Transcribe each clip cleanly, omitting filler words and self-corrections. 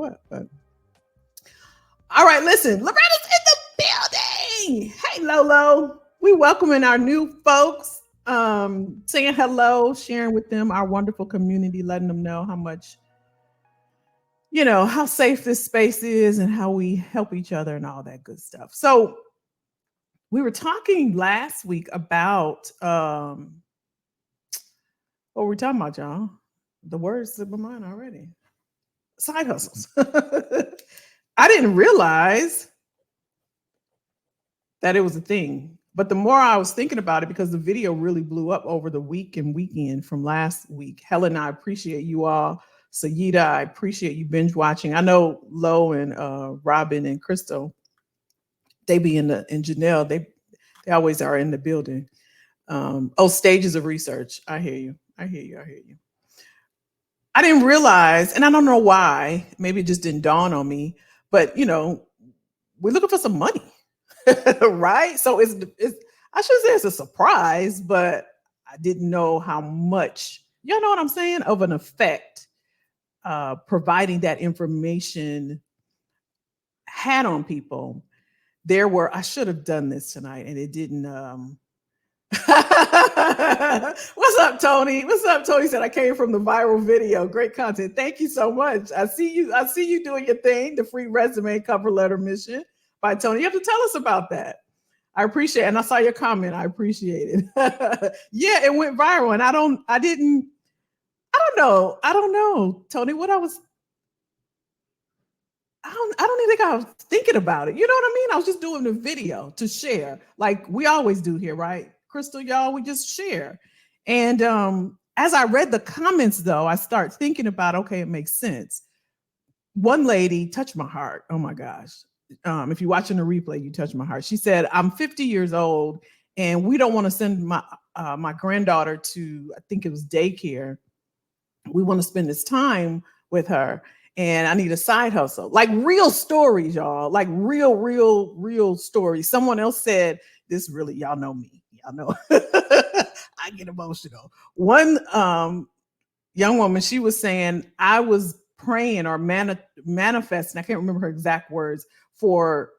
what. But all right, listen, Loretta's in the building. Hey, Lolo. We welcoming our new folks. Saying hello, sharing with them our wonderful community, letting them know how much, how safe this space is and how we help each other and all that good stuff. So we were talking last week about what were we talking about, y'all? The words in my mind already. Side hustles. I didn't realize that it was a thing. But the more I was thinking about it, because the video really blew up over the week and weekend from last week. Helen, I appreciate you all. Sayida, I appreciate you binge watching. I know Lo and Robin and Crystal, they be in Janelle, they always are in the building. Stages of research. I hear you. I didn't realize, and I don't know why, maybe it just didn't dawn on me, but we're looking for some money. Right? So it's I should say it's a surprise, but I didn't know how much, you know what I'm saying, of an effect providing that information had on people. I should have done this tonight and it didn't. What's up, Tony? What's up, Tony? Said I came from the viral video. Great content. Thank you so much. I see you doing your thing, the free resume cover letter mission by Tony. You have to tell us about that. I appreciate it. And I saw your comment. I appreciate it. Yeah, it went viral. And I don't know, Tony, what I don't even think I was thinking about it. You know what I mean? I was just doing the video to share, like we always do here, right? Crystal, y'all, we just share. And as I read the comments, though, I start thinking about, okay, it makes sense. One lady touched my heart. Oh my gosh. If you're watching the replay, you touched my heart. She said, I'm 50 years old and we don't want to send my granddaughter to, I think it was daycare. We want to spend this time with her and I need a side hustle. Like real stories, y'all, like real stories. Someone else said this really, y'all know me. Y'all know I get emotional. One young woman, she was saying, I was praying or manifesting, I can't remember her exact words, for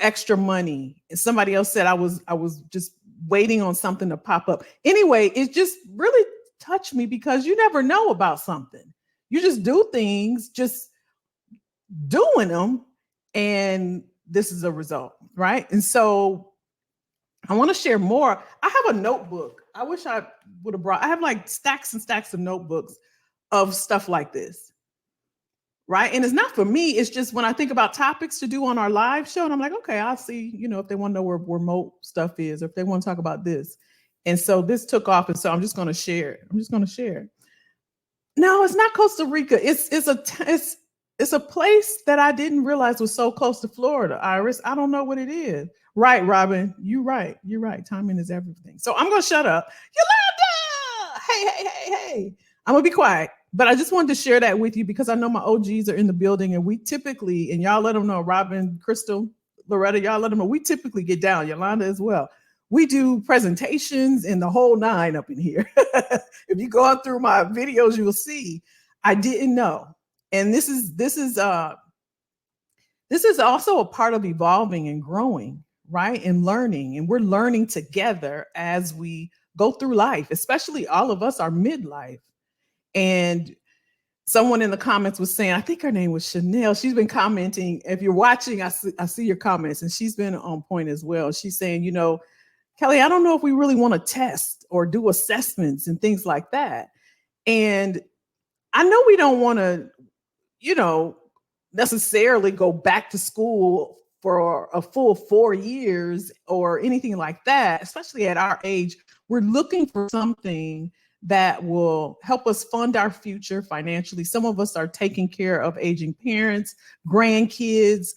extra money. And somebody else said I was just waiting on something to pop up. Anyway, it just really touched me because you never know about something. You just do things, just doing them, and this is a result, right? And so I want to share more. I have a notebook. I wish I would have I have like stacks and stacks of notebooks of stuff like this. Right. And it's not for me. It's just when I think about topics to do on our live show, and I'm like, okay, I'll see, if they want to know where remote stuff is, or if they want to talk about this. And so this took off. And so I'm just going to share it. No, it's not Costa Rica. It's a place that I didn't realize was so close to Florida, Iris. I don't know what it is. Right, Robin. You're right. Timing is everything. So I'm going to shut up. Yolanda! Hey. I'm going to be quiet. But I just wanted to share that with you because I know my OGs are in the building and we typically, and y'all let them know, Robin, Crystal, Loretta, y'all let them know, we typically get down, Yolanda as well. We do presentations and the whole nine up in here. If you go out through my videos, you will see I didn't know. And this is also a part of evolving and growing, right? And learning. And we're learning together as we go through life, especially all of us are midlife. And someone in the comments was saying, I think her name was Chanel. She's been commenting. If you're watching, I see your comments, and she's been on point as well. She's saying, Kelly, I don't know if we really want to test or do assessments and things like that. And I know we don't want to, necessarily go back to school for a full 4 years or anything like that, especially at our age. We're looking for something that will help us fund our future financially. Some of us are taking care of aging parents, grandkids,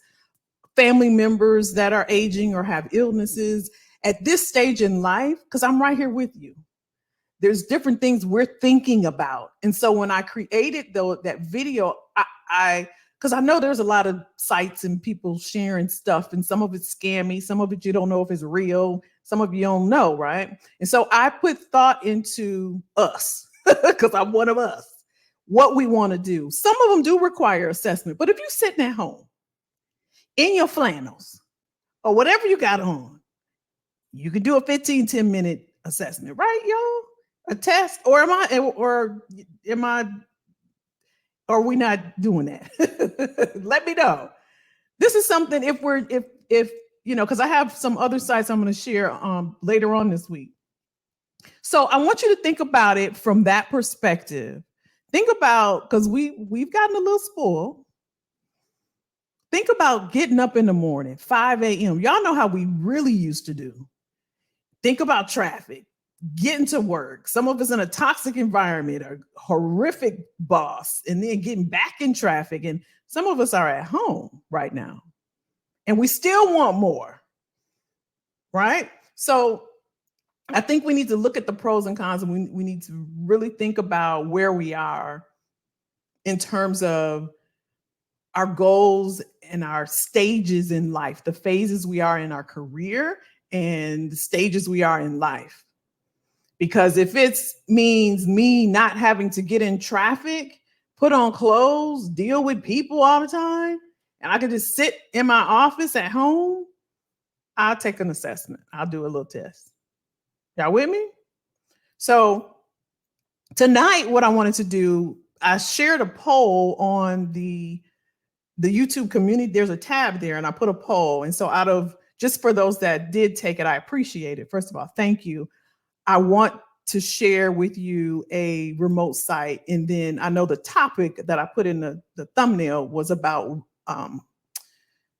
family members that are aging or have illnesses. At this stage in life, because I'm right here with you, there's different things we're thinking about. And so when I created that video, because I know there's a lot of sites and people sharing stuff, and some of it's scammy, some of it you don't know if it's real, some of you don't know, right? And so I put thought into us, because I'm one of us. what we want to do. Some of them do require assessment, but if you're sitting at home in your flannels or whatever you got on, you can do a 10-minute assessment, right, y'all? A test, or am I, or are we not doing that? Let me know. This is something if because I have some other sites I'm going to share later on this week. So I want you to think about it from that perspective. Think about, because we've gotten a little spoiled. Think about getting up in the morning, 5 a.m. Y'all know how we really used to do. Think about traffic, getting to work. Some of us in a toxic environment, a horrific boss, and then getting back in traffic. And some of us are at home right now, and we still want more, right? So I think we need to look at the pros and cons, and we need to really think about where we are in terms of our goals and our stages in life, the phases we are in our career and the stages we are in life. Because if it means me not having to get in traffic, put on clothes, deal with people all the time, and I can just sit in my office at home, I'll take an assessment. I'll do a little test. Y'all with me? So tonight, what I wanted to do, I shared a poll on the YouTube community. There's a tab there, and I put a poll. And so just for those that did take it, I appreciate it. First of all, thank you. I want to share with you a remote site. And then I know the topic that I put in the thumbnail was about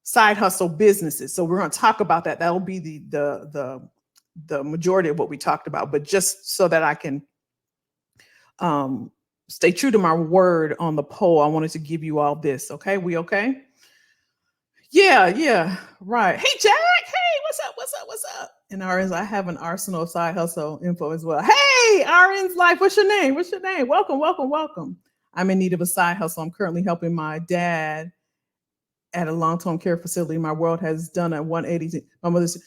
side hustle businesses. So we're going to talk about that. That'll be the majority of what we talked about. But just so that I can stay true to my word on the poll, I wanted to give you all this. Okay, we okay? Yeah, right. Hey, Jack. Hey, what's up? And RNs, I have an arsenal of side hustle info as well. Hey, RN's Life, what's your name? Welcome. I'm in need of a side hustle. I'm currently helping my dad at a long-term care facility. My world has done a 180. My mother's,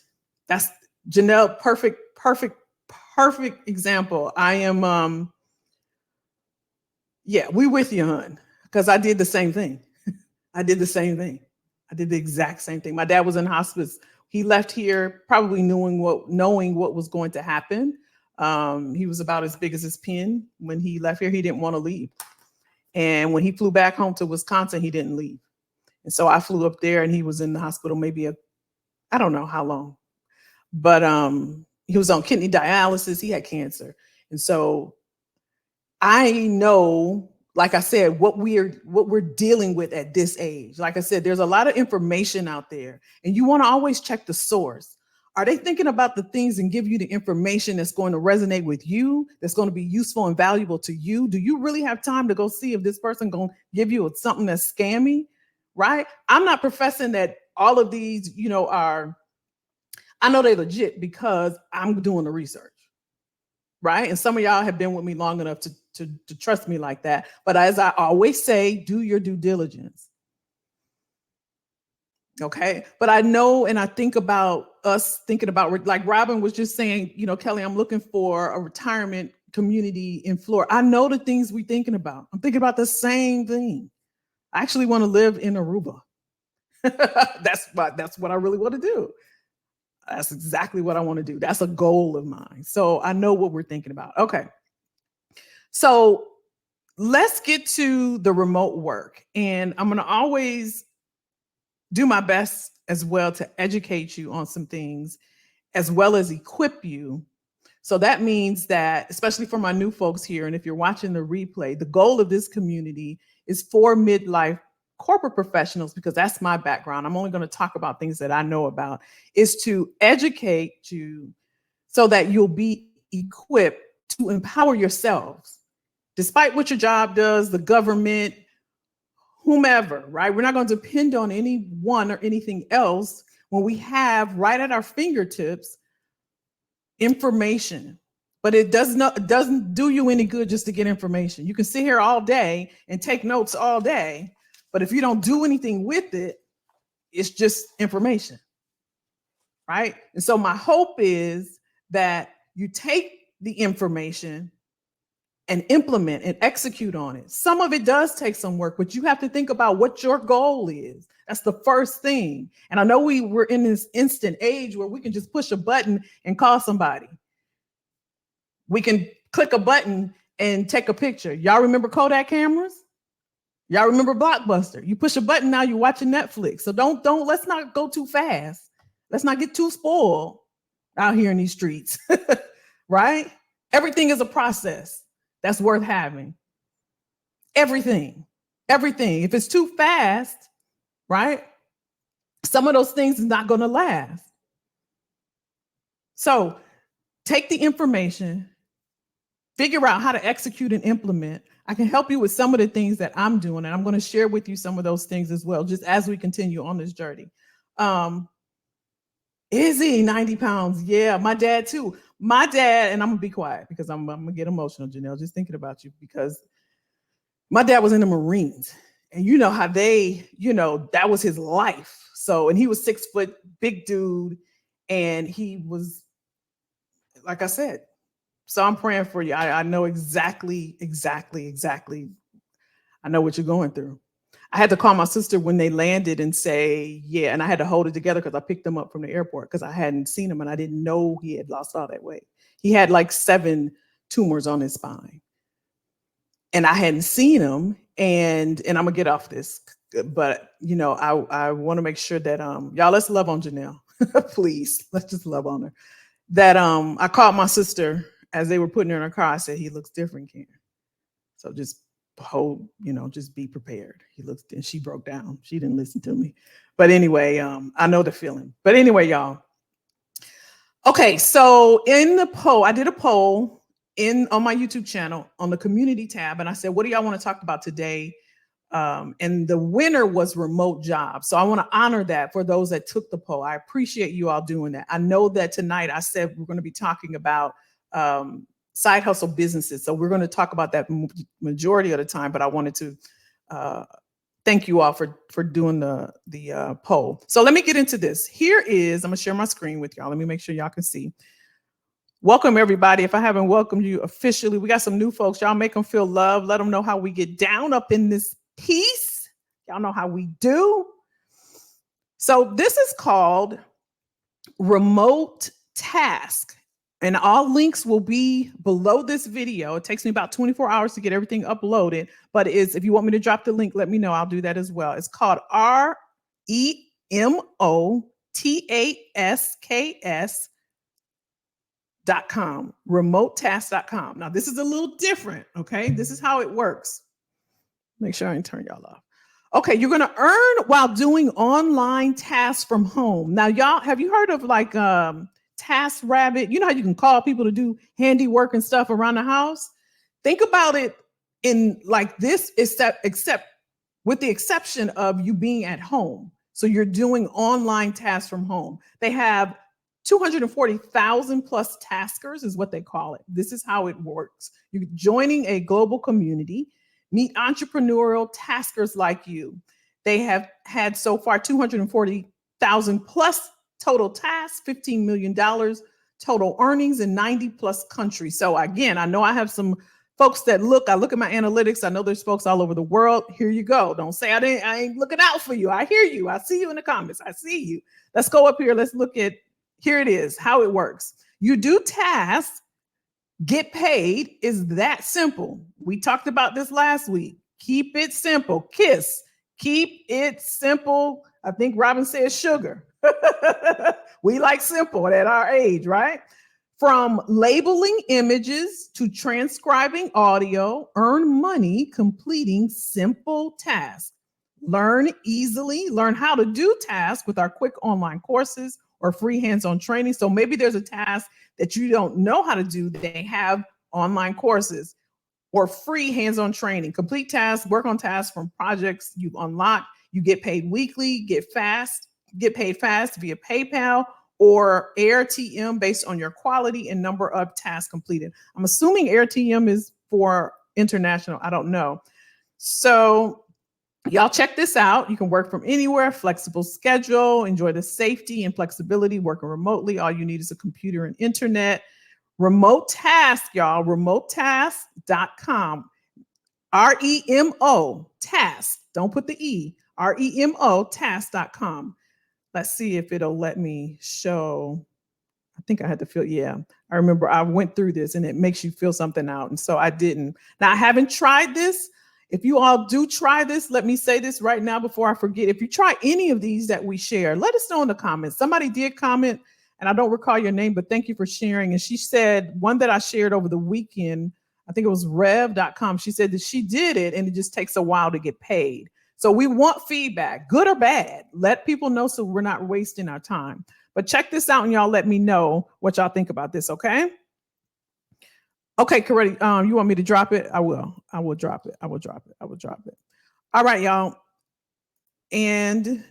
that's Janelle, perfect example. I am, yeah, we with you, hon, because I did the same thing. I did the exact same thing. My dad was in hospice. He left here probably knowing what was going to happen. He was about as big as his pin. When he left here, he didn't want to leave. And when he flew back home to Wisconsin, he didn't leave. And so I flew up there, and he was in the hospital maybe I don't know how long. But he was on kidney dialysis. He had cancer. And so I know, like I said, what we're dealing with at this age. Like I said, there's a lot of information out there, and you want to always check the source. Are they thinking about the things and give you the information that's going to resonate with you, that's going to be useful and valuable to you? Do you really have time to go see if this person going to give you something that's scammy, right? I'm not professing that all of these, are, I know they're legit because I'm doing the research, right? And some of y'all have been with me long enough to trust me like that. But as I always say, do your due diligence. Okay. But I know, and I think about us thinking about, like Robin was just saying, Kelly, I'm looking for a retirement community in Florida. I know the things we're thinking about. I'm thinking about the same thing. I actually want to live in Aruba. That's what I really want to do. That's exactly what I want to do. That's a goal of mine. So I know what we're thinking about. Okay. So let's get to the remote work. And I'm going to always do my best as well to educate you on some things, as well as equip you. So that means that, especially for my new folks here, and if you're watching the replay, the goal of this community is for midlife corporate professionals, because that's my background. I'm only going to talk about things that I know about, is to educate you so that you'll be equipped to empower yourselves, despite what your job does, the government, whomever, right? We're not going to depend on anyone or anything else when we have right at our fingertips information. But it doesn't do you any good just to get information. You can sit here all day and take notes all day, but if you don't do anything with it, it's just information, right? And so my hope is that you take the information and implement and execute on it. Some of it does take some work, but you have to think about what your goal is. That's the first thing. And I know we're in this instant age where we can just push a button and call somebody. We can click a button and take a picture. Y'all remember Kodak cameras? Y'all remember Blockbuster? You push a button, now you're watching Netflix. So let's not go too fast. Let's not get too spoiled out here in these streets, right? Everything is a process that's worth having. Everything. If it's too fast, right? Some of those things is not going to last. So take the information, figure out how to execute and implement. I can help you with some of the things that I'm doing, and I'm going to share with you some of those things as well, just as we continue on this journey. Izzy, 90 pounds. Yeah, my dad too. My dad, and I'm going to be quiet because I'm going to get emotional, Janelle, just thinking about you, because my dad was in the Marines, and you know how that was his life. So, and he was 6 foot, big dude, and he was, like I said, so I'm praying for you. I know exactly. I know what you're going through. I had to call my sister when they landed and say, yeah, and I had to hold it together because I picked him up from the airport because I hadn't seen him and I didn't know he had lost all that weight. He had like 7 tumors on his spine. And I hadn't seen him, and I'm gonna get off this, but I want to make sure that y'all, let's love on Janelle. Please, let's just love on her. That I called my sister as they were putting her in her car. I said, he looks different, Karen. So just just be prepared. He looks, and she broke down. She didn't listen to me. But anyway, I know the feeling. But anyway, y'all. Okay, so in the poll, I did a poll on my YouTube channel on the community tab, and I said, what do y'all want to talk about today? And the winner was remote jobs. So I want to honor that for those that took the poll. I appreciate you all doing that. I know that tonight I said we're going to be talking about side hustle businesses. So we're going to talk about that majority of the time, but I wanted to thank you all for doing the poll. So let me get into this. I'm going to share my screen with y'all. Let me make sure y'all can see. Welcome, everybody. If I haven't welcomed you officially, we got some new folks. Y'all make them feel loved. Let them know how we get down up in this piece. Y'all know how we do. So this is called remote task. And all links will be below this video. It takes me about 24 hours to get everything uploaded. But if you want me to drop the link, let me know. I'll do that as well. It's called remotasks.com, remotask.com. Now, this is a little different, okay? This is how it works. Make sure I didn't turn y'all off. Okay, you're going to earn while doing online tasks from home. Now, y'all, have you heard of like TaskRabbit? You know how you can call people to do handiwork and stuff around the house? Think about it in like this, except with the exception of you being at home. So you're doing online tasks from home. They have 240,000 plus taskers is what they call it. This is how it works. You're joining a global community, meet entrepreneurial taskers like you. They have had so far 240,000 plus total tasks, $15 million total earnings in 90 plus countries. So again, I know I have some folks that I look at my analytics. I know there's folks all over the world. Here you go. Don't say I ain't looking out for you. I hear you. I see you in the comments. I see you. Let's go up here. Let's look at, here it is, how it works. You do tasks, get paid. Is that simple? We talked about this last week. Keep it simple. KISS. Keep it simple. I think Robin said sugar. We like simple at our age, right? From labeling images to transcribing audio, earn money completing simple tasks. Learn easily, learn how to do tasks with our quick online courses or free hands-on training. So maybe there's a task that you don't know how to do. They have online courses or free hands-on training. Complete tasks, work on tasks from projects you've unlocked. You get paid weekly, get paid fast via PayPal or AirTM based on your quality and number of tasks completed. I'm assuming AirTM is for international. I don't know. So y'all check this out. You can work from anywhere, flexible schedule, enjoy the safety and flexibility, working remotely. All you need is a computer and internet. Remote task, y'all, remotetask.com. REMO, task. Don't put the E. REMO, task.com. Let's see if it'll let me show. I think I had to fill, yeah. I remember I went through this and it makes you fill something out. And so I didn't. Now, I haven't tried this. If you all do try this, let me say this right now before I forget. If you try any of these that we share, let us know in the comments. Somebody did comment, and I don't recall your name, but thank you for sharing. And she said one that I shared over the weekend, I think it was rev.com. She said that she did it and it just takes a while to get paid. So we want feedback, good or bad. Let people know so we're not wasting our time. But check this out and y'all let me know what y'all think about this, okay? Okay, Coretti, you want me to drop it? I will. I will drop it. I will drop it. I will drop it. All right, y'all. And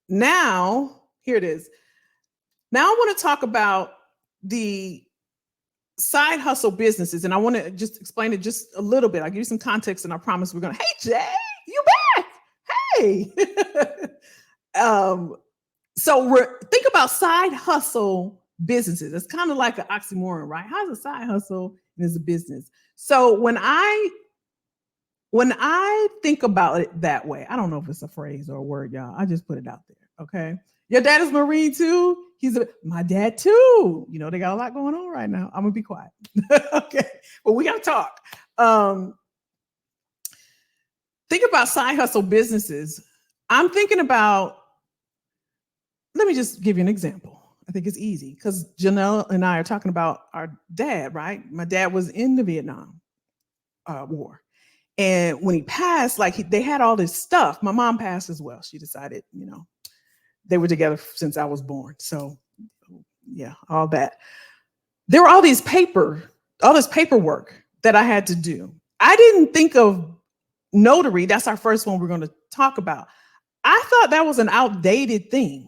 now, here it is. Now I want to talk about the side hustle businesses, and I want to just explain it just a little bit. I'll give you some context, and I promise we're going to, hey, Jay, you back? Hey. Think about side hustle businesses. It's kind of like an oxymoron, right? How's a side hustle and is a business? So when I think about it that way, I don't know if it's a phrase or a word, y'all. I just put it out there, okay? Your dad is Marine too? My dad too. You know, they got a lot going on right now. I'm gonna be quiet. Okay, but we gotta talk. Think about side hustle businesses. I'm thinking about, let me just give you an example. I think it's easy because Janelle and I are talking about our dad, right? My dad was in the Vietnam War. And when he passed, they had all this stuff. My mom passed as well. She decided, they were together since I was born. So yeah, all that. There were all this paperwork that I had to do. I didn't think of notary. That's our first one we're going to talk about. I thought that was an outdated thing.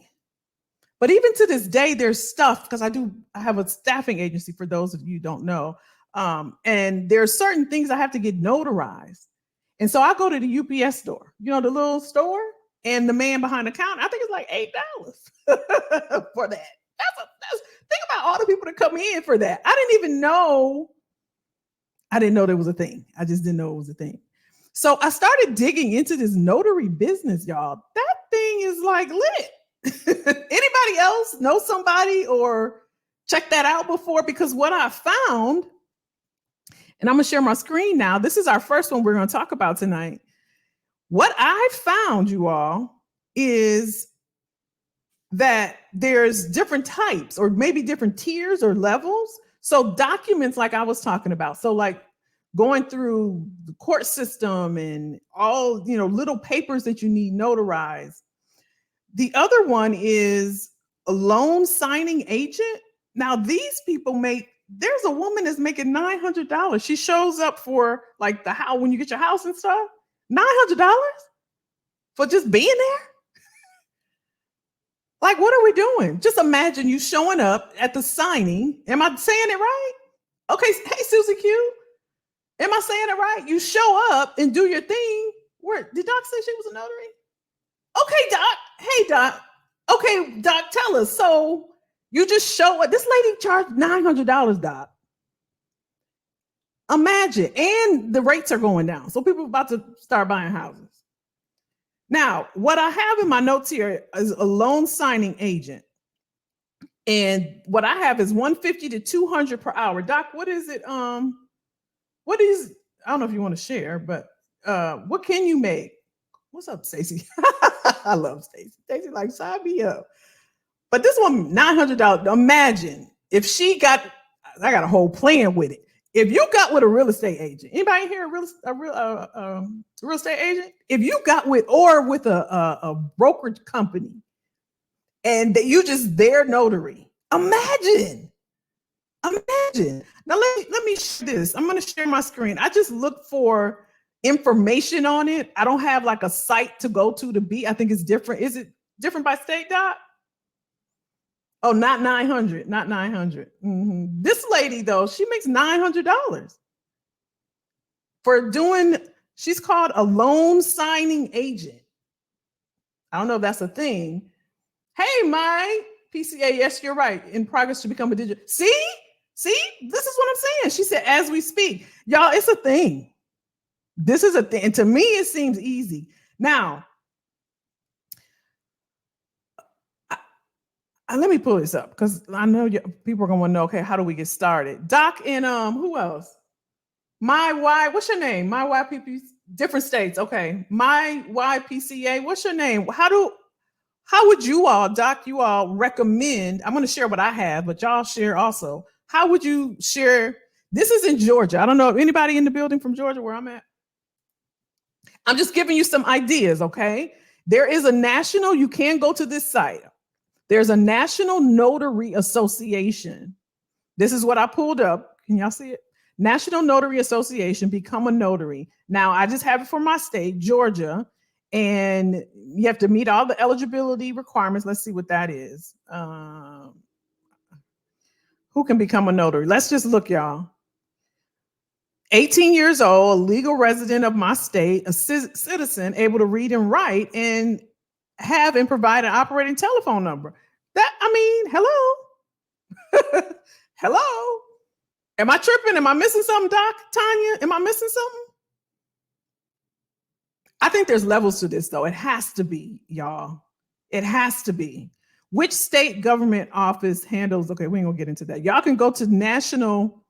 But even to this day, there's stuff, because I have a staffing agency for those of you who don't know. And there are certain things I have to get notarized. And so I go to the UPS store, the little store, and the man behind the counter, I think it's like $8 for that. Think about all the people that come in for that. I didn't know there was a thing. I just didn't know it was a thing. So I started digging into this notary business, y'all. That thing is like lit. Anybody else know somebody or check that out before? Because what I found, and I'm gonna share my screen now. This is our first one we're gonna talk about tonight. What I found, you all, is that there's different types or maybe different tiers or levels. So documents like I was talking about. So like going through the court system and all, little papers that you need notarized. The other one is a loan signing agent. Now these people there's a woman that's making $900. She shows up for like the house, when you get your house and stuff, $900 for just being there. Like, what are we doing? Just imagine you showing up at the signing. Am I saying it right? Okay. Hey, Susie Q. Am I saying it right? You show up and do your thing. Where did Doc say she was a notary? Okay, Doc. Hey, Doc. Okay, Doc, tell us. So you just show up. This lady charged $900, Doc. Imagine. And the rates are going down. So people are about to start buying houses. Now, what I have in my notes here is a loan signing agent. And what I have is $150 to $200 per hour. Doc, what is it? I don't know if you want to share, but what can you make? What's up, Stacey? I love Stacey. Stacey like, sign me up. But this one, $900. Imagine if I got a whole plan with it. If you got with a real estate agent, anybody here a real estate agent? If you got with a brokerage company and that you just their notary, imagine. Now let me share this. I'm going to share my screen. I just looked for information on it. I don't have like a site to go to be. I think it's different. Is it different by state, Doc? Oh, not 900, not 900. Mm-hmm. This lady though, she makes $900 for she's called a loan signing agent. I don't know if that's a thing. Hey, my PCA, yes, you're right. In progress to become a digital. See, See, this is what I'm saying. She said, as we speak. Y'all, it's a thing. This is a thing. And to me, it seems easy. Now, let me pull this up because I know people are going to want to know, okay, how do we get started? Doc and who else? What's your name? My YPP, different states. Okay. My YPCA, what's your name? How would you all, Doc, you all recommend? I'm going to share what I have, but y'all share also. How would you share? This is in Georgia. I don't know if anybody in the building from Georgia where I'm at. I'm just giving you some ideas, okay? There is a national, you can go to this site. There's a National Notary Association. This is what I pulled up. Can y'all see it? National Notary Association, become a notary. Now, I just have it for my state, Georgia, and you have to meet all the eligibility requirements. Let's see what that is. Who can become a notary? Let's just look, y'all. 18 years old, a legal resident of my state, a citizen, able to read and write, and have and provide an operating telephone number. Hello? Hello? Am I tripping? Am I missing something, Doc, Tanya? Am I missing something? I think there's levels to this, though. It has to be, y'all. It has to be. Which state government office handles, okay, we ain't gonna get into that. Y'all can go to national,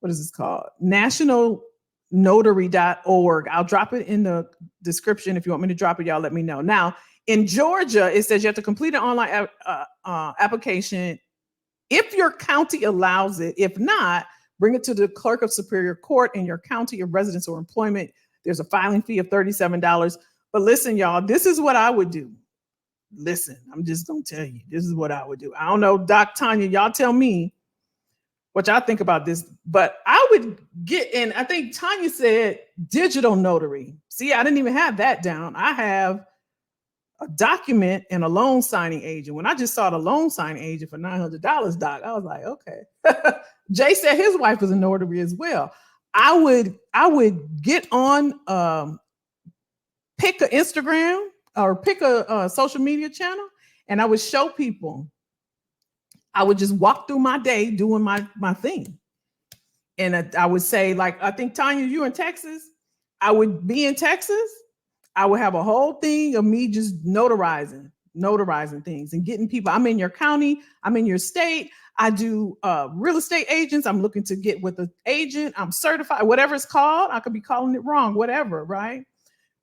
what is this called? nationalnotary.org. I'll drop it in the description. If you want me to drop it, y'all let me know. Now, in Georgia, it says you have to complete an online application if your county allows it. If not, bring it to the clerk of superior court in your county of residence or employment. There's a filing fee of $37. But listen, y'all, this is what I would do. Listen, I'm just going to tell you, this is what I would do. I don't know, Doc, Tanya, y'all tell me what y'all think about this, but I would get in. I think Tanya said digital notary. See, I didn't even have that down. I have a document and a loan signing agent. When I just saw the loan signing agent for $900, Doc, I was like, okay. Jay said his wife is a notary as well. I would get on, pick an Instagram or pick a social media channel, and I would show people. I would just walk through my day doing my thing. And I would say, like, I think, Tanya, you in Texas. I would be in Texas. I would have a whole thing of me just notarizing things and getting people. I'm in your county. I'm in your state. I do real estate agents. I'm looking to get with an agent. I'm certified, whatever it's called. I could be calling it wrong, whatever, right?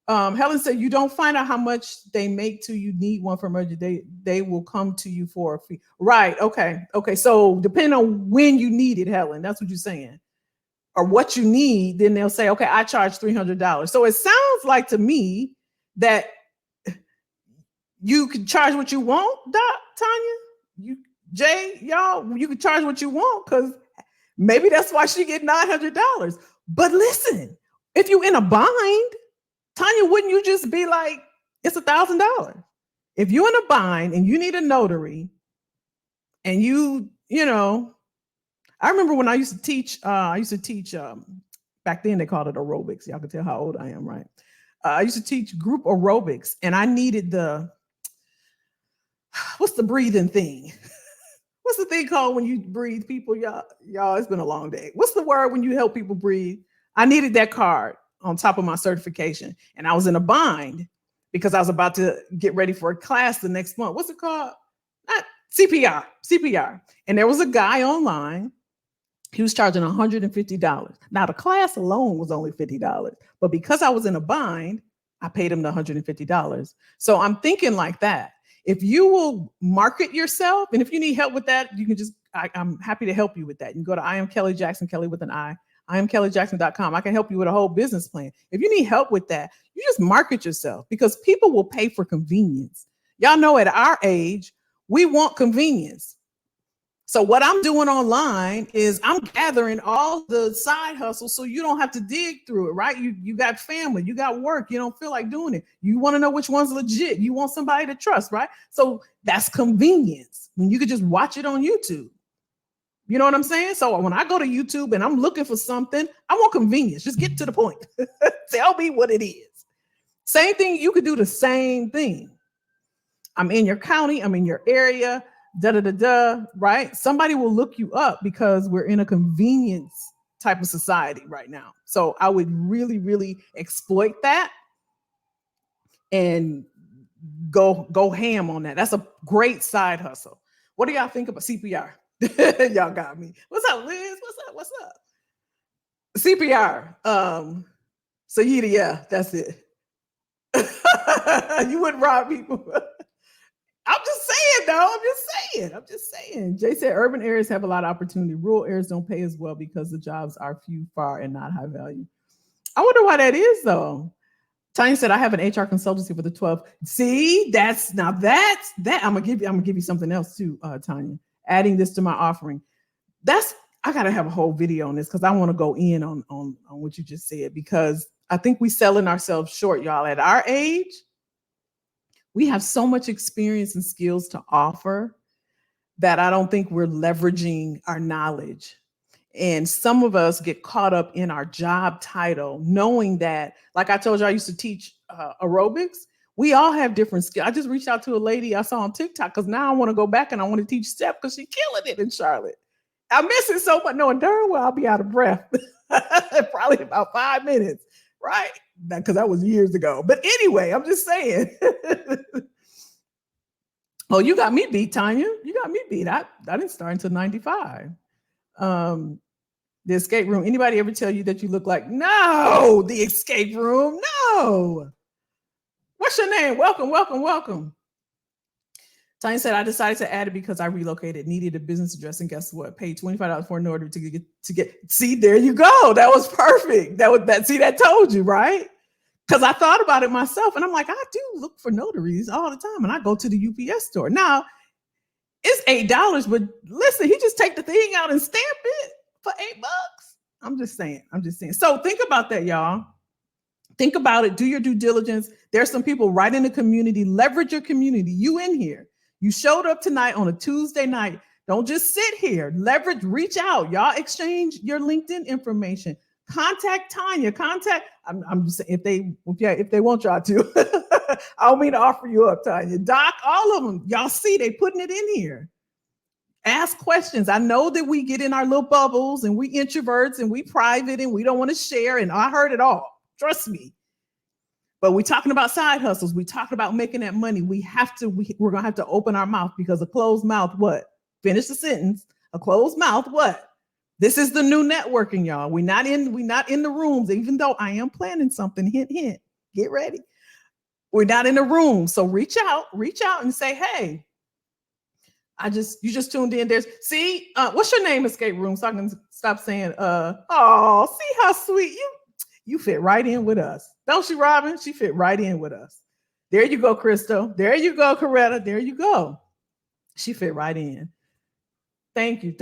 Helen said, you don't find out how much they make till you need one for emergency. They will come to you for a fee. Right. Okay. So depending on when you need it, Helen, that's what you're saying. Or what you need, then they'll say, okay, I charge $300. So it sounds like to me that you can charge what you want, Doc, Tanya, Jay, y'all, you can charge what you want because maybe that's why she get $900. But listen, if you're in a bind, Tanya, wouldn't you just be like, it's $1,000? If you're in a bind and you need a notary and you know, I remember when I used to teach, back then they called it aerobics. Y'all can tell how old I am, right? I used to teach group aerobics and I needed what's the breathing thing? What's the thing called when you breathe people? Y'all, it's been a long day. What's the word when you help people breathe? I needed that card on top of my certification. And I was in a bind because I was about to get ready for a class the next month. What's it called? Not CPR. And there was a guy online. He was charging $150. Now the class alone was only $50, but because I was in a bind, I paid him the $150. So I'm thinking like that. If you will market yourself, and if you need help with that, you can I'm happy to help you with that. You can go to I am Kelly Jackson, Kelly with an I am kellyjackson.com. I can help you with a whole business plan. If you need help with that, you just market yourself because people will pay for convenience. Y'all know at our age, we want convenience. So what I'm doing online is I'm gathering all the side hustles so you don't have to dig through it, right? You got family, you got work, you don't feel like doing it. You want to know which one's legit. You want somebody to trust, right? So that's convenience when you could just watch it on YouTube. You know what I'm saying? So when I go to YouTube and I'm looking for something, I want convenience. Just get to the point. Tell me what it is. Same thing. You could do the same thing. I'm in your county. I'm in your area. right? Somebody will look you up because we're in a convenience type of society right now. So I would really, really exploit that and go ham on that. That's a great side hustle. What do y'all think about CPR? Y'all got me. What's up, Liz? What's up? CPR. Saida, yeah, that's it. You wouldn't rob people. I'm just saying, though. I'm just saying. Jay said urban areas have a lot of opportunity. Rural areas don't pay as well because the jobs are few, far, and not high value. I wonder why that is, though. Tanya said, I have an HR consultancy for the 12. See, that's I'm gonna give you something else too, Tanya. Adding this to my offering. I gotta have a whole video on this because I want to go in on what you just said, because I think we selling ourselves short, y'all. At our age, we have so much experience and skills to offer that I don't think we're leveraging our knowledge. And some of us get caught up in our job title, knowing that, like I told you, I used to teach aerobics. We all have different skills. I just reached out to a lady I saw on TikTok because now I want to go back and I want to teach step because she's killing it in Charlotte. I miss it so much, knowing darn well I'll be out of breath. Probably about 5 minutes, right? Because that was years ago. But anyway, I'm just saying. Oh, you got me beat, Tanya. You got me beat. I didn't start until 95. The escape room. Anybody ever tell you that you look like? No, the escape room. No. What's your name? Welcome. Tanya said, I decided to add it because I relocated, needed a business address, and guess what? Paid $25 for an order to get. See, there you go. That was perfect. That told you, right? Because I thought about it myself, and I'm like, I do look for notaries all the time, and I go to the UPS store. Now, it's $8, but listen, he just take the thing out and stamp it for $8. I'm just saying. So think about that, y'all. Think about it. Do your due diligence. There's some people right in the community. Leverage your community. You in here. You showed up tonight on a Tuesday night. Don't just sit here. Leverage, reach out. Y'all exchange your LinkedIn information. Contact Tanya. I'm just saying, if they want y'all to. I don't mean to offer you up, Tanya. Doc, all of them. Y'all see they putting it in here. Ask questions. I know that we get in our little bubbles and we introverts and we private and we don't want to share. And I heard it all. Trust me. But we're talking about side hustles. We talking about making that money. We're going to have to open our mouth, because a closed mouth, what? Finish the sentence. A closed mouth, what? This is the new networking, y'all. We're not in the rooms, even though I am planning something. Hint, hint. Get ready. We're not in the room. So reach out and say, hey, you just tuned in. What's your name, escape room? So I can stop saying, see how sweet you fit right in with us. Don't she, Robin? She fit right in with us. There you go, Crystal. There you go, Coretta. There you go. She fit right in. Thank you.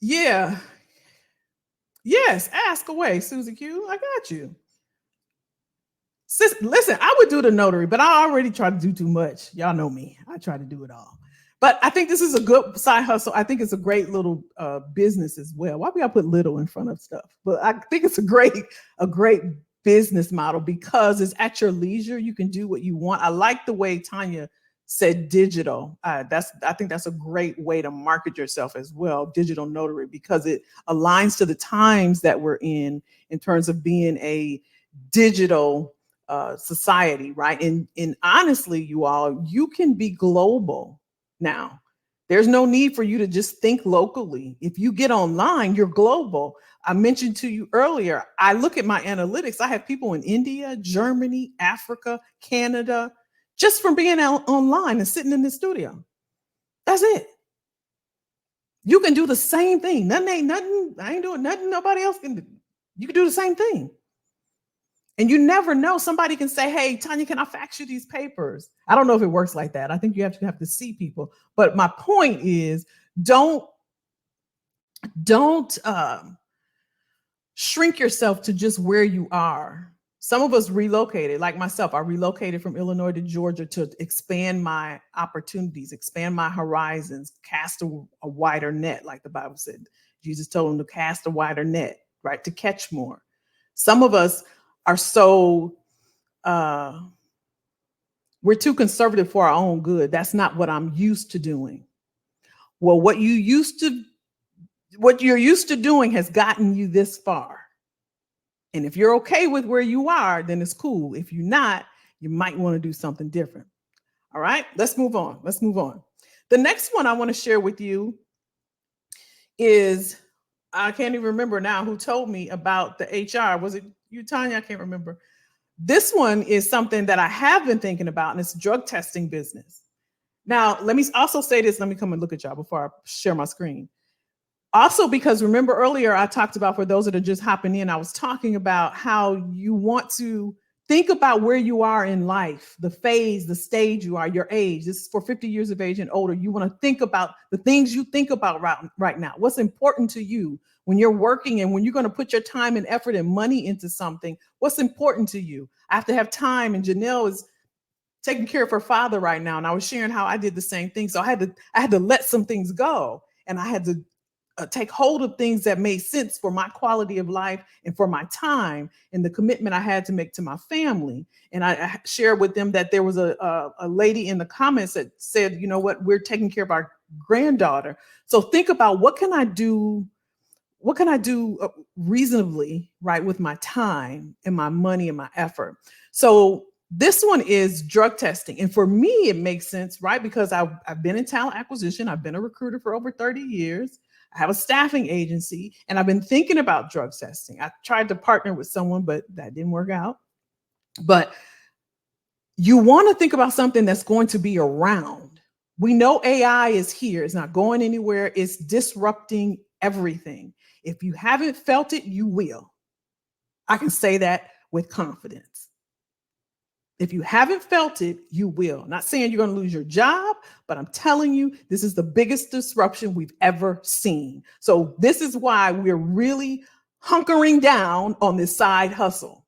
Yeah. Yes, ask away, Susie Q. I got you. Listen, I would do the notary, but I already try to do too much. Y'all know me. I try to do it all. But I think this is a good side hustle. I think it's a great little business as well. Why do I put little in front of stuff? But I think it's a great business model because it's at your leisure. You can do what you want. I like the way Tanya said digital. I think that's a great way to market yourself as well, digital notary, because it aligns to the times that we're in terms of being a digital society, right? And honestly, you can be global now. There's no need for you to just think locally. If you get online, you're global. I mentioned to you earlier, I look at my analytics. I have people in India, Germany, Africa, Canada, just from being online and sitting in the studio. That's it. You can do the same thing. Nothing. I ain't doing nothing nobody else can do. You can do the same thing. And you never know. Somebody can say, hey, Tanya, can I fax you these papers? I don't know if it works like that. I think you have to see people. But my point is, don't shrink yourself to just where you are. Some of us relocated, like myself. I relocated from Illinois to Georgia to expand my opportunities, expand my horizons, cast a wider net, like the Bible said. Jesus told him to cast a wider net, right, to catch more. Some of us are so, We're too conservative for our own good. That's not what I'm used to doing. Well, what you're used to doing has gotten you this far. And if you're okay with where you are, then it's cool. If you're not, you might want to do something different. All right, let's move on. Let's move on. The next one I want to share with you is, I can't even remember now who told me about the HR. Was it you, Tanya? I can't remember. This one is something that I have been thinking about, and it's drug testing business. Now, let me also say this. Let me come and look at y'all before I share my screen. Also, because remember earlier I talked about, for those that are just hopping in, I was talking about how you want to think about where you are in life, the phase, the stage you are, your age. This is for 50 years of age and older. You want to think about the things you think about right now. What's important to you when you're working and when you're going to put your time and effort and money into something? What's important to you? I have to have time, and Janelle is taking care of her father right now, and I was sharing how I did the same thing. So I had to let some things go, and I had to take hold of things that made sense for my quality of life and for my time and the commitment I had to make to my family. And I shared with them that there was a lady in the comments that said, you know what, we're taking care of our granddaughter. So think about, what can I do reasonably, right, with my time and my money and my effort. So this one is drug testing. And for me, it makes sense, right? Because I've been in talent acquisition. I've been a recruiter for over 30 years. I have a staffing agency, and I've been thinking about drug testing. I tried to partner with someone, but that didn't work out. But you want to think about something that's going to be around. We know AI is here. It's not going anywhere. It's disrupting everything. If you haven't felt it, you will. I can say that with confidence. If you haven't felt it, you will. Not saying you're going to lose your job, but I'm telling you, this is the biggest disruption we've ever seen. So this is why we're really hunkering down on this side hustle.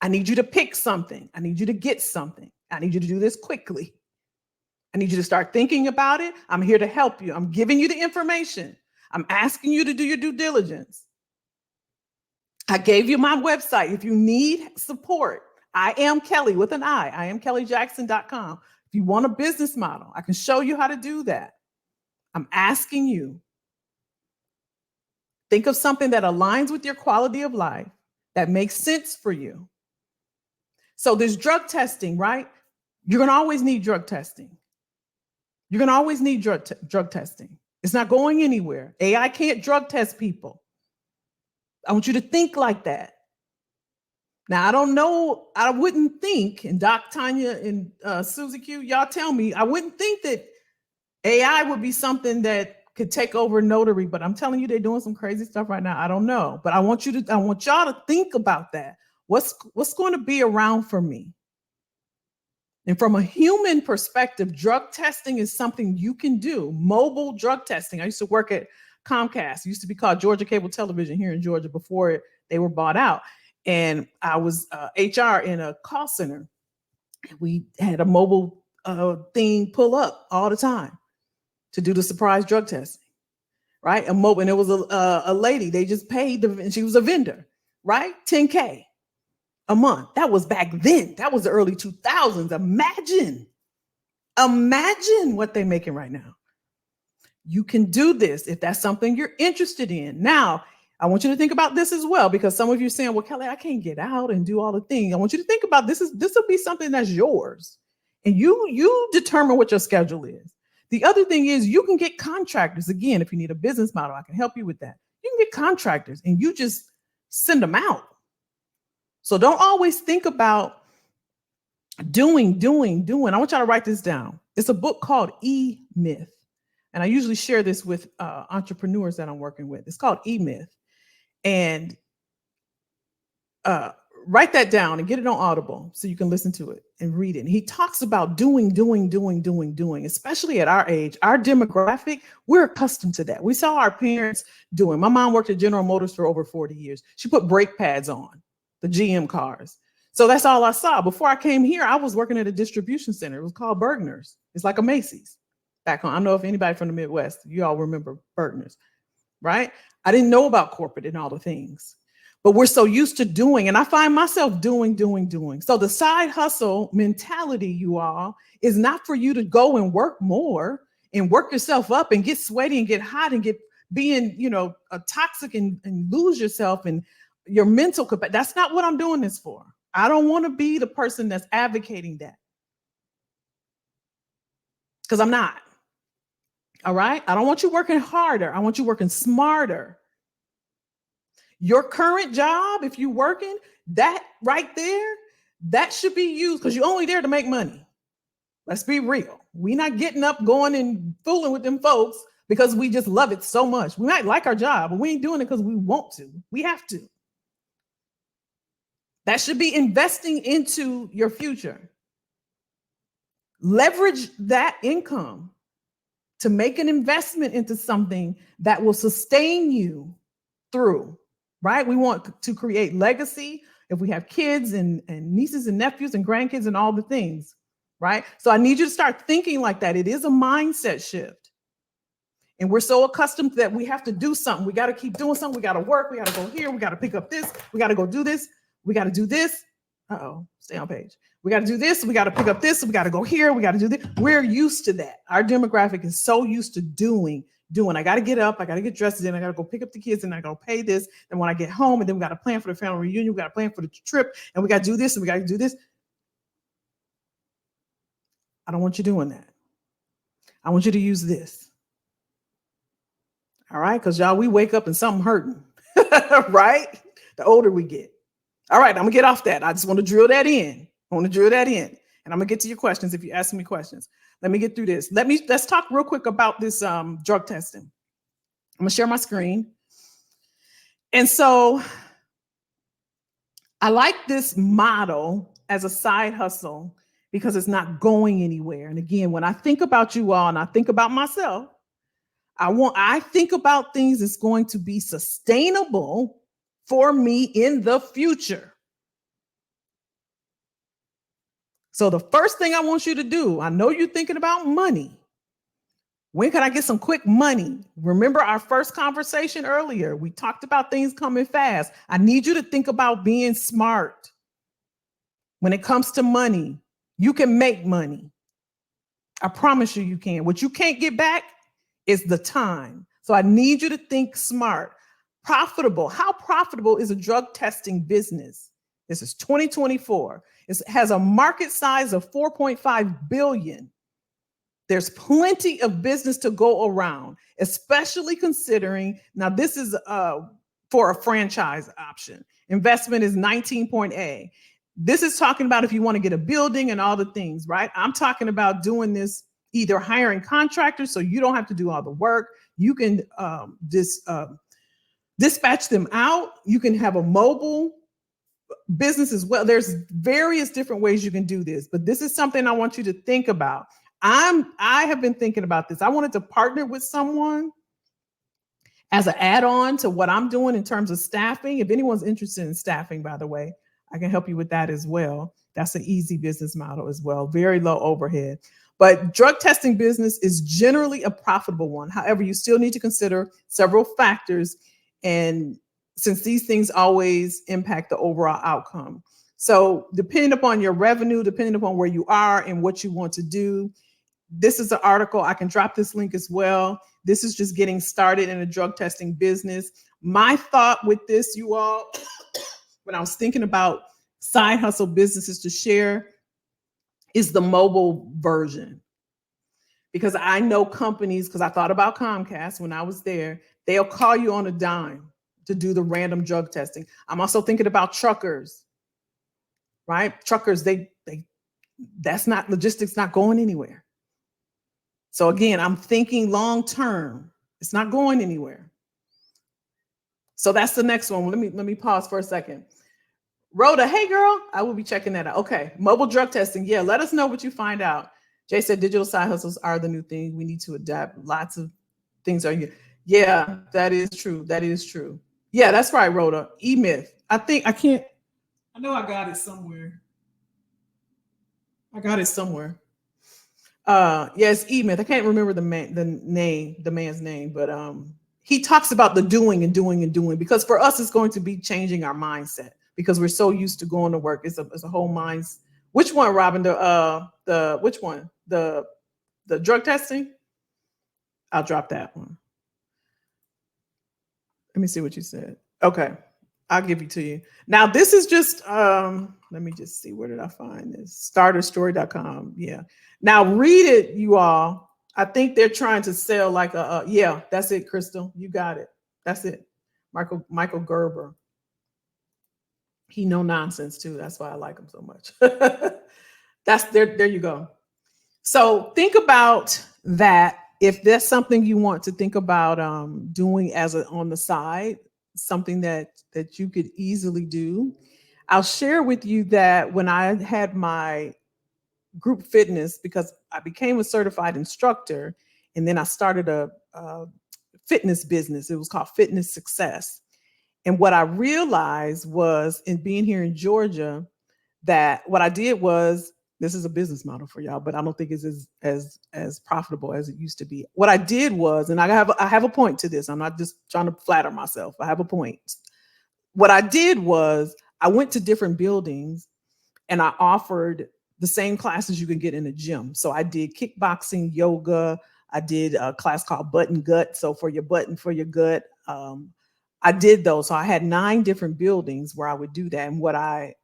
I need you to pick something. I need you to get something. I need you to do this quickly. I need you to start thinking about it. I'm here to help you. I'm giving you the information. I'm asking you to do your due diligence. I gave you my website. If you need support, I am Kelly with an I am kellyjackson.com. If you want a business model, I can show you how to do that. I'm asking you, think of something that aligns with your quality of life, that makes sense for you. So there's drug testing, right? You're going to always need drug testing. You're going to always need drug testing. It's not going anywhere. AI can't drug test people. I want you to think like that. Now, I don't know, I wouldn't think, and Doc, Tanya, and Susie Q, y'all tell me, I wouldn't think that AI would be something that could take over notary, but I'm telling you, they're doing some crazy stuff right now. I don't know, but I want y'all to think about that. What's going to be around for me? And from a human perspective, drug testing is something you can do. Mobile drug testing. I used to work at Comcast. It used to be called Georgia Cable Television here in Georgia before they were bought out. And I was HR in a call center. We had a mobile thing pull up all the time to do the surprise drug testing, right? A mobile, and it was a lady. They just paid, and she was a vendor, right? $10K a month. That was back then. That was the early 2000s. Imagine what they're making right now. You can do this if that's something you're interested in. Now, I want you to think about this as well, because some of you are saying, well, Kelly, I can't get out and do all the things. I want you to think about this will be something that's yours. And you determine what your schedule is. The other thing is, you can get contractors. Again, if you need a business model, I can help you with that. You can get contractors and you just send them out. So don't always think about doing. I want y'all to write this down. It's a book called E-Myth. And I usually share this with entrepreneurs that I'm working with. It's called E-Myth. And write that down and get it on Audible so you can listen to it and read it. And he talks about doing, especially at our age, our demographic, we're accustomed to that. We saw our parents doing. My mom worked at General Motors for over 40 years. She put brake pads on the GM cars. So that's all I saw. Before I came here, I was working at a distribution center. It was called Bergner's. It's like a Macy's back home. I don't know if anybody from the Midwest, you all remember Bergner's, right? I didn't know about corporate and all the things. But we're so used to doing, and I find myself doing. So the side hustle mentality, you all, is not for you to go and work more and work yourself up and get sweaty and get hot and get being, a toxic and lose yourself and your mental capacity. That's not what I'm doing this for. I don't want to be the person that's advocating that, because I'm not. All right. I don't want you working harder. I want you working smarter. Your current job, if you're working, that right there, that should be used, because you're only there to make money. Let's be real. We're not getting up, going and fooling with them folks because we just love it so much. We might like our job, but we ain't doing it because we want to. We have to. That should be investing into your future. Leverage that income to make an investment into something that will sustain you through, right? We want to create legacy if we have kids and nieces and nephews and grandkids and all the things, right? So I need you to start thinking like that. It is a mindset shift. And we're so accustomed that we have to do something. We got to keep doing something. We got to work. We got to go here. We got to pick up this. We got to go do this. We got to do this. Stay on page. We got to do this. We got to pick up this. We got to go here. We got to do this. We're used to that. Our demographic is so used to doing. I got to get up. I got to get dressed. Then I got to go pick up the kids and I got to pay this. And when I get home, and then we got to plan for the family reunion. We got to plan for the trip, and we got to do this and we got to do this. I don't want you doing that. I want you to use this. All right. Because y'all, we wake up and something hurting, right? The older we get. All right, I'm gonna get off that. I just want to drill that in. And I'm gonna get to your questions if you ask me questions. Let me get through this. Let's talk real quick about this drug testing. I'm gonna share my screen. And so I like this model as a side hustle because it's not going anywhere. And again, when I think about you all and I think about myself, I think about things that's going to be sustainable for me in the future. So the first thing I want you to do, I know you're thinking about money. When can I get some quick money? Remember our first conversation earlier? We talked about things coming fast. I need you to think about being smart. When it comes to money, you can make money. I promise you can. What you can't get back is the time. So I need you to think smart. Profitable. How profitable is a drug testing business? This is 2024. It has a market size of 4.5 billion. There's plenty of business to go around, especially considering, now this is for a franchise option. Investment is 19.8. This is talking about if you want to get a building and all the things, right? I'm talking about doing this, either hiring contractors so you don't have to do all the work. You can dispatch them out. You can have a mobile business as well. There's various different ways you can do this, but this is something I want you to think about. I have been thinking about this. I wanted to partner with someone as an add-on to what I'm doing in terms of staffing. If anyone's interested in staffing, by the way, I can help you with that as well. That's an easy business model as well. Very low overhead. But drug testing business is generally a profitable one. However, you still need to consider several factors, and since these things always impact the overall outcome. So depending upon your revenue, depending upon where you are and what you want to do, this is an article. I can drop this link as well. This is just getting started in a drug testing business. My thought with this, you all, when I was thinking about side hustle businesses to share, is the mobile version. Because I know companies, because I thought about Comcast when I was there, they'll call you on a dime to do the random drug testing. I'm also thinking about truckers, right? Truckers, that's not, logistics not going anywhere. So again, I'm thinking long-term, it's not going anywhere. So that's the next one. Let me pause for a second. Rhoda, hey girl, I will be checking that out. Okay, mobile drug testing. Yeah, let us know what you find out. Jay said digital side hustles are the new thing. We need to adapt. Lots of things are here. Yeah, that is true. That is true. Yeah, that's right, Rhoda. E-Myth. I know I got it somewhere. Yes, E-Myth. I can't remember the man's name, but he talks about the doing and doing and doing, because for us, it's going to be changing our mindset because we're so used to going to work. It's a whole minds. Which one, Robin? The which one? The drug testing? I'll drop that one. Let me see what you said. Okay. I'll give it to you. Now, this is just let me just see, where did I find this? Starterstory.com. Yeah. Now read it, you all. I think they're trying to sell like yeah, that's it, Crystal. You got it. That's it. Michael Gerber. He no nonsense too. That's why I like him so much. That's there you go. So think about that. If there's something you want to think about doing as on the side, something that you could easily do, I'll share with you that when I had my group fitness, because I became a certified instructor, and then I started a fitness business. It was called Fitness Success. And what I realized was, in being here in Georgia, that what I did was, this is a business model for y'all, but I don't think it's as profitable as it used to be. What I did was, and I have a point to this. I'm not just trying to flatter myself. I have a point. What I did was, I went to different buildings and I offered the same classes you can get in a gym. So I did kickboxing, yoga. I did a class called butt and gut. So for your butt and for your gut, I did those. So I had 9 different buildings where I would do that. And what I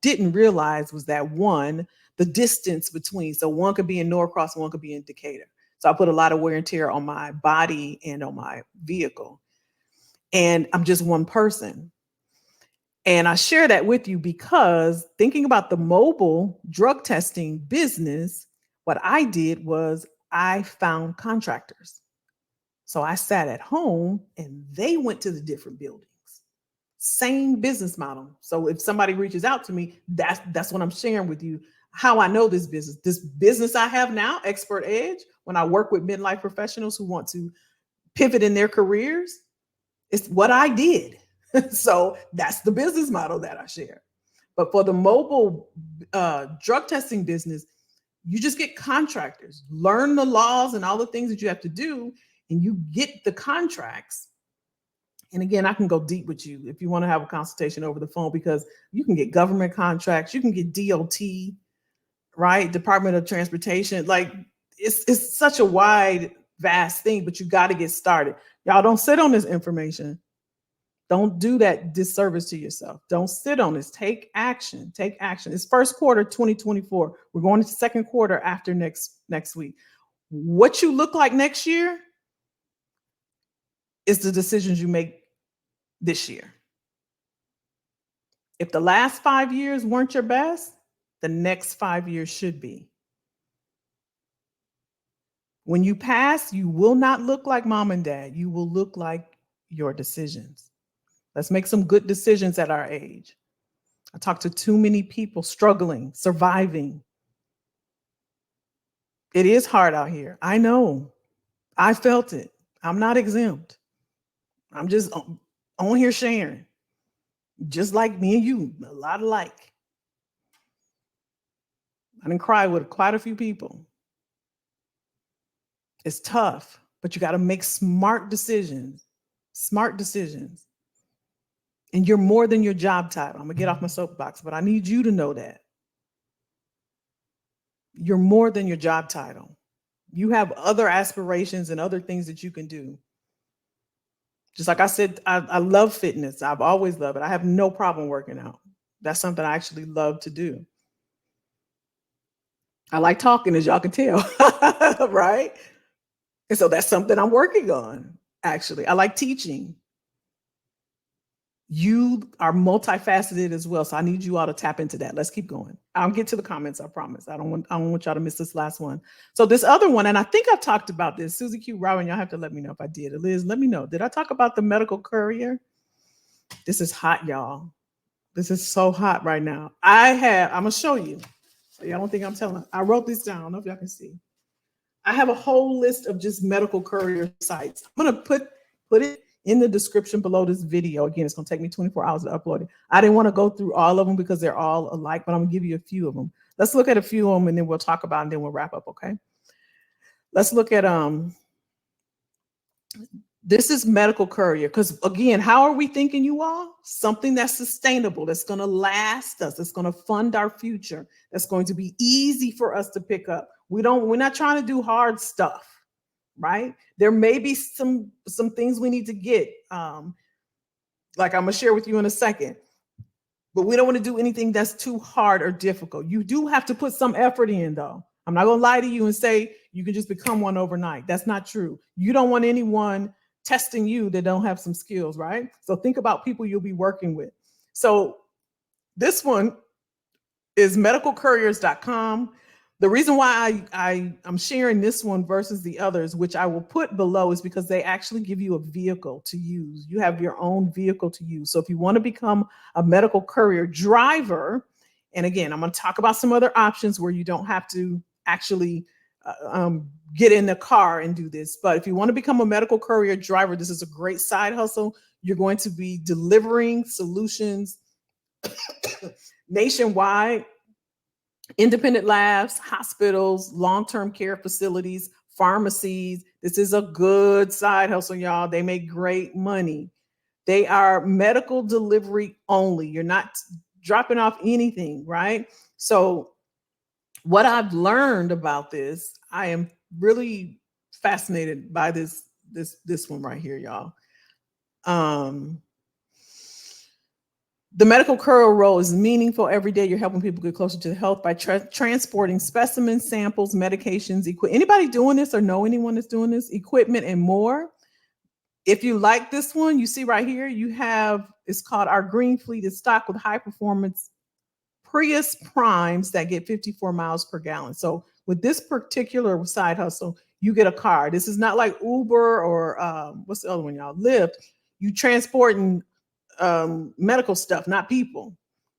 didn't realize was that, one, the distance between. So one could be in Norcross, one could be in Decatur. So I put a lot of wear and tear on my body and on my vehicle. And I'm just one person. And I share that with you because, thinking about the mobile drug testing business, what I did was I found contractors. So I sat at home and they went to the different buildings. Same business model. So if somebody reaches out to me, that's what I'm sharing with you, how I know this business. This business I have now, Expert Edge, when I work with midlife professionals who want to pivot in their careers, it's what I did. So that's the business model that I share. But for the mobile drug testing business, you just get contractors, learn the laws and all the things that you have to do, and you get the contracts. And again, I can go deep with you if you want to have a consultation over the phone, because you can get government contracts, you can get DOT, right? Department of Transportation. Like, it's such a wide, vast thing, but you got to get started. Y'all don't sit on this information. Don't do that disservice to yourself. Don't sit on this. Take action. Take action. It's first quarter 2024. We're going into second quarter after next week. What you look like next year is the decisions you make this year. If the last 5 years weren't your best, the next 5 years should be. When you pass, you will not look like mom and dad. You will look like your decisions. Let's make some good decisions at our age. I talk to too many people struggling, surviving. It is hard out here. I know. I felt it. I'm not exempt. I'm just on here sharing. Just like me and you, a lot alike. I didn't cry with quite a few people. It's tough, but you got to make smart decisions. Smart decisions. And you're more than your job title. I'm going to get off my soapbox, but I need you to know that. You're more than your job title. You have other aspirations and other things that you can do. Just like I said, I love fitness. I've always loved it. I have no problem working out. That's something I actually love to do. I like talking, as y'all can tell, right? And so that's something I'm working on, actually. I like teaching. You are multifaceted as well. So I need you all to tap into that. Let's keep going. I'll get to the comments, I promise. I don't want y'all to miss this last one. So this other one, and I think I've talked about this. Susie Q. Robin, y'all have to let me know if I did. Liz, let me know. Did I talk about the medical courier? This is hot, y'all. This is so hot right now. I'm going to show you. So y'all don't think I'm telling. I wrote this down. I don't know if y'all can see. I have a whole list of just medical courier sites. I'm going to put it in the description below this video. Again, it's going to take me 24 hours to upload it. I didn't want to go through all of them because they're all alike, but I'm going to give you a few of them. Let's look at a few of them and then we'll talk about it and then we'll wrap up, okay? Let's look at This is medical courier. Because again, how are we thinking you all? Something that's sustainable, that's going to last us, that's going to fund our future, that's going to be easy for us to pick up. We're not trying to do hard stuff, right? There may be some things we need to get. Like I'm gonna share with you in a second. But we don't want to do anything that's too hard or difficult. You do have to put some effort in, though. I'm not going to lie to you and say you can just become one overnight. That's not true. You don't want anyone testing you that don't have some skills, right? So think about people you'll be working with. So this one is medicalcouriers.com. The reason why I'm sharing this one versus the others, which I will put below, is because they actually give you a vehicle to use. You have your own vehicle to use. So if you want to become a medical courier driver, and again, I'm going to talk about some other options where you don't have to actually get in the car and do this. But if you want to become a medical courier driver, this is a great side hustle. You're going to be delivering solutions nationwide. Independent labs, hospitals, long-term care facilities, pharmacies. This is a good side hustle, y'all. They make great money. They are medical delivery only. You're not dropping off anything, right? So what I've learned about this, I am really fascinated by this one right here, y'all. The medical courier role is meaningful. Every day you're helping people get closer to health by transporting specimens, samples, medications, anybody doing this or know anyone that's doing this, equipment and more. If you like this one, you see right here, you have, it's called Our Green Fleet is stocked with high performance Prius Primes that get 54 miles per gallon. So with this particular side hustle, you get a car. This is not like Uber or what's the other one, y'all? Lyft. You transporting medical stuff, not people.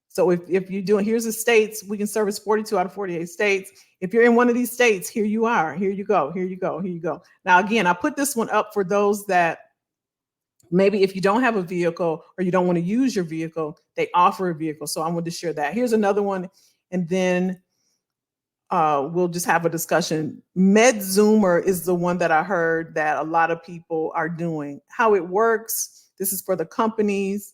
So if you're doing, here's the states, we can service 42 out of 48 states. If you're in one of these states, here you are, here you go, here you go, here you go. Now, again, I put this one up for those that maybe if you don't have a vehicle or you don't want to use your vehicle, they offer a vehicle. So I wanted to share that. Here's another one. And then we'll just have a discussion. MedZoomer is the one that I heard that a lot of people are doing. How it works, this is for the companies.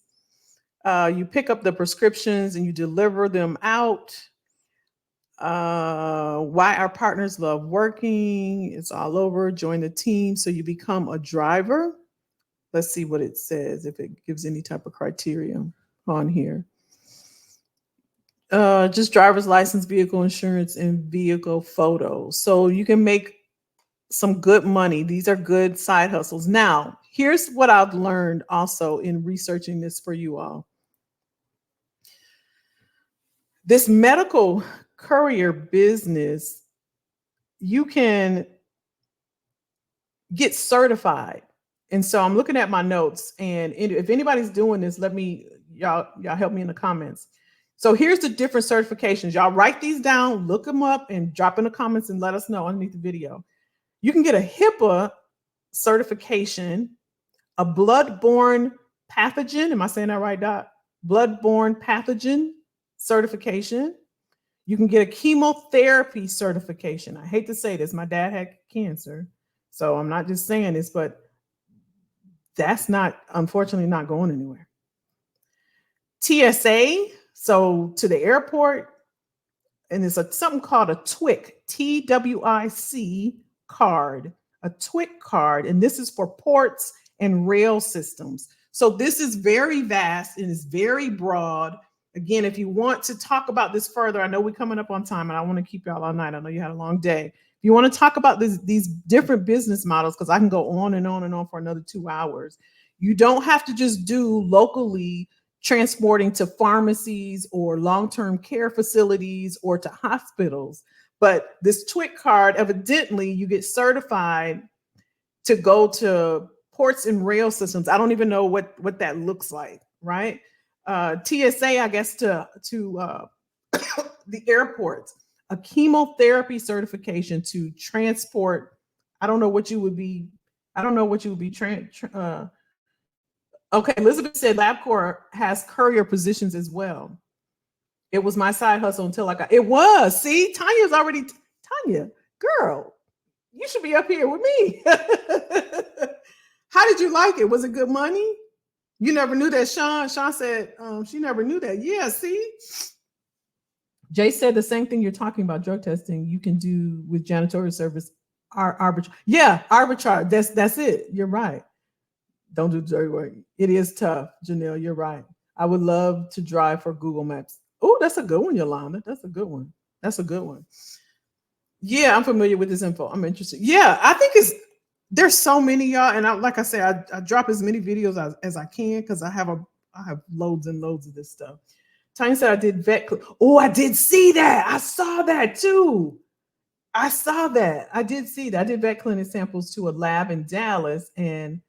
You pick up the prescriptions and you deliver them out. Why our partners love working. It's all over. Join the team so you become a driver. Let's see what it says, if it gives any type of criteria on here. Just driver's license, vehicle insurance, and vehicle photos. So you can make some good money. These are good side hustles. Now, here's what I've learned also in researching this for you all. This medical courier business, you can get certified. And so I'm looking at my notes, and if anybody's doing this, y'all help me in the comments. So here's the different certifications. Y'all write these down, look them up, and drop in the comments and let us know underneath the video. You can get a HIPAA certification, a blood-borne pathogen. Am I saying that right, Doc? Blood-borne pathogen certification. You can get a chemotherapy certification. I hate to say this. My dad had cancer, so I'm not just saying this, but that's not, unfortunately, not going anywhere. TSA, so to the airport, and it's something called a TWIC, TWIC card, a TWIC card, and this is for ports and rail systems. So this is very vast and it's very broad. Again, if you want to talk about this further, I know we're coming up on time and I want to keep y'all all night. I know you had a long day. If you want to talk about these different business models, because I can go on and on and on for another 2 hours, you don't have to just do locally transporting to pharmacies or long-term care facilities or to hospitals. But this TWIC card, evidently, you get certified to go to ports and rail systems. I don't even know what that looks like, right? TSA, I guess, to the airports, a chemotherapy certification to transport. I don't know what you would be. Okay, Elizabeth said LabCorp has courier positions as well. It was my side hustle until I got, it was, see, Tanya, girl, you should be up here with me. How did you like it? Was it good money? You never knew that, Sean. Sean said she never knew that. Yeah, see? Jay said the same thing you're talking about, drug testing, you can do with janitorial service arbitrage. Yeah, arbitrage. That's it. You're right. Don't do dirty work. It is tough, Janelle. You're right. I would love to drive for Google Maps. Oh, that's a good one, Yolanda. That's a good one. That's a good one. Yeah, I'm familiar with this info. I'm interested. Yeah, I think there's so many, y'all, and like I said, I drop as many videos as I can because I have loads and loads of this stuff. Tanya said I did vet. Oh, I did see that. I saw that too. I saw that. I did see that. I did vet clinic samples to a lab in Dallas and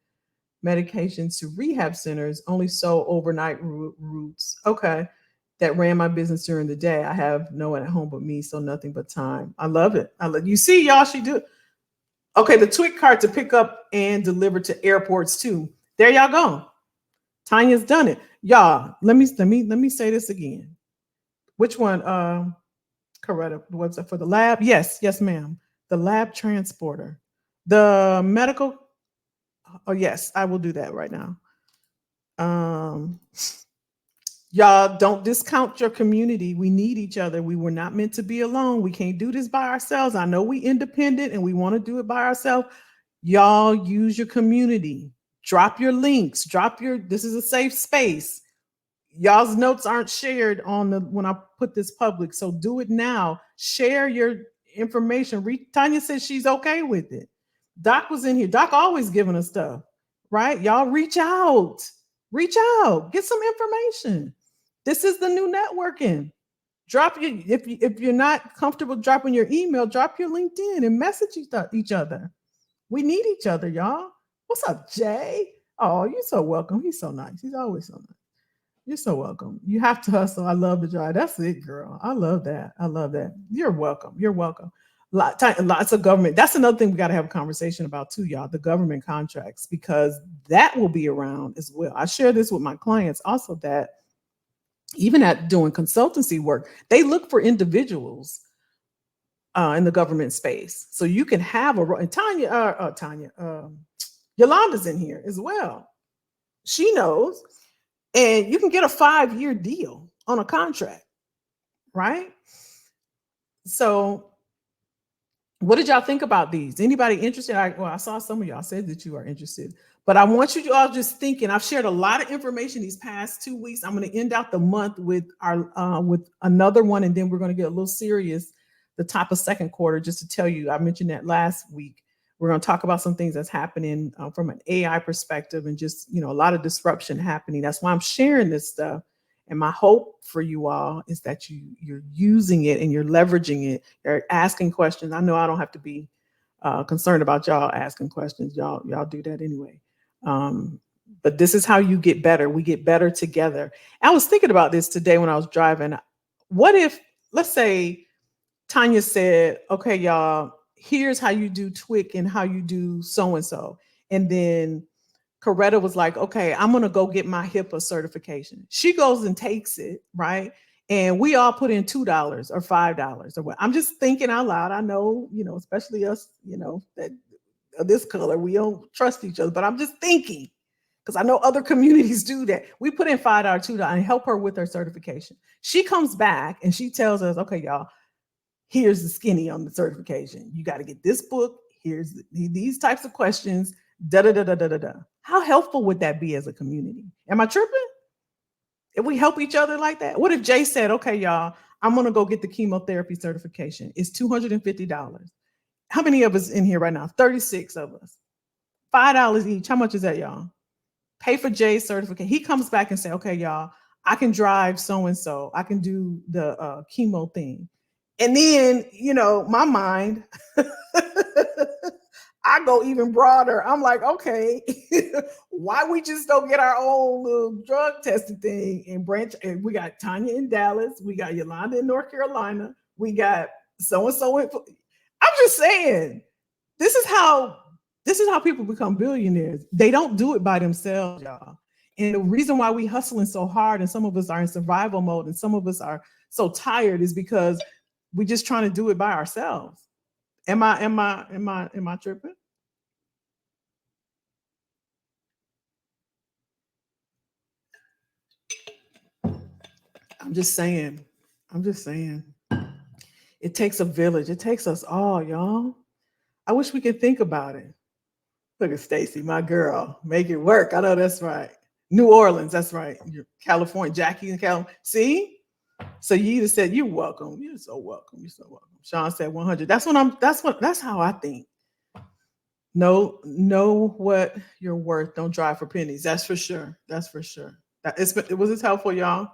medications to rehab centers. Only so overnight routes. Okay. That ran my business during the day. I have no one at home but me, so nothing but time. I love it. I love you. See, y'all, she do. Okay, the Twit card to pick up and deliver to airports too. There y'all go. Tanya's done it. Y'all, let me say this again. Which one? Coretta, the website for the lab? Yes, ma'am. The lab transporter. The medical. Oh, yes, I will do that right now. Y'all don't discount your community. We need each other. We were not meant to be alone. We can't do this by ourselves. I know we independent and we want to do it by ourselves. Y'all use your community. Drop your links. This is a safe space. Y'all's notes aren't shared when I put this public. So do it now. Share your information. Tanya says she's okay with it. Doc was in here. Doc always giving us stuff, right? Y'all reach out. Reach out. Get some information. This is the new networking. Drop your if you're not comfortable dropping your email, drop your LinkedIn and message each other. We need each other, y'all. What's up, Jay? Oh, you're so welcome. He's so nice. He's always so nice. You're so welcome. You have to hustle. I love the drive. That's it, girl. I love that. I love that. You're welcome. You're welcome. Lots of government. That's another thing we got to have a conversation about too, y'all. The government contracts, because that will be around as well. I share this with my clients also, that even at doing consultancy work, they look for individuals in the government space. So you can have a role. And Yolanda's in here as well. She knows. And you can get a 5-year deal on a contract, right? So what did y'all think about these? Anybody interested? I saw some of y'all said that you are interested, but I want you all just thinking. I've shared a lot of information these past 2 weeks. I'm going to end out the month with with another one, and then we're going to get a little serious the top of second quarter. Just to tell you, I mentioned that last week. We're going to talk about some things that's happening from an AI perspective, and just, a lot of disruption happening. That's why I'm sharing this stuff. And my hope for you all is that you're using it and you're leveraging it. You're asking questions. I know I don't have to be concerned about y'all asking questions. Y'all do that anyway. But this is how you get better. We get better together. I was thinking about this today when I was driving. What if, let's say, Tanya said, okay, y'all, here's how you do TWIC and how you do so-and-so. And then Coretta was like, okay, I'm going to go get my HIPAA certification. She goes and takes it, right? And we all put in $2 or $5 or what. I'm just thinking out loud. I know, especially us, that this color, we don't trust each other, but I'm just thinking, because I know other communities do that. We put in $5, $2 and help her with her certification. She comes back and she tells us, okay, y'all, here's the skinny on the certification. You got to get this book. Here's these types of questions. Da da da da da da da. How helpful would that be as a community? Am I tripping? If we help each other like that? What if Jay said, okay, y'all, I'm going to go get the chemotherapy certification. It's $250. How many of us in here right now? 36 of us. $5 each. How much is that, y'all? Pay for Jay's certificate. He comes back and say, okay, y'all, I can drive so-and-so. I can do the chemo thing. And then, my mind, I go even broader. I'm like, okay, why we just don't get our own little drug testing thing and branch? And we got Tanya in Dallas. We got Yolanda in North Carolina. We got so-and-so. I'm just saying, this is how people become billionaires. They don't do it by themselves, y'all. And the reason why we hustling so hard and some of us are in survival mode and some of us are so tired is because we're just trying to do it by ourselves. Am I tripping? I'm just saying. It takes a village. It takes us all, y'all. I wish we could think about it. Look at Stacy, my girl. Make it work. I know that's right. New Orleans, that's right. California, Jackie in California. See? So you just said, you're welcome. You're so welcome. You're so welcome. Sean said 100. That's how I think. Know what you're worth. Don't drive for pennies. That's for sure. That's for sure. Was this helpful, y'all?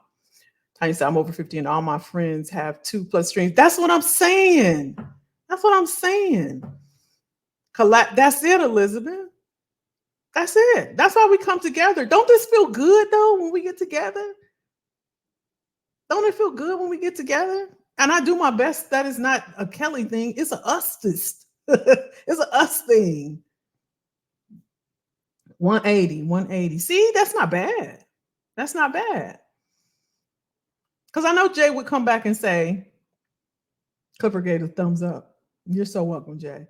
Tanya said, I'm over 50 and all my friends have 2+ streams. That's what I'm saying. That's what I'm saying. That's it, Elizabeth. That's it. That's why we come together. Don't this feel good, though, when we get together? Don't it feel good when we get together? And I do my best. That is not a Kelly thing. It's a us it's a us thing. 180. See, that's not bad. That's not bad. Because I know Jay would come back and say, Clipper gave a thumbs up. You're so welcome, Jay.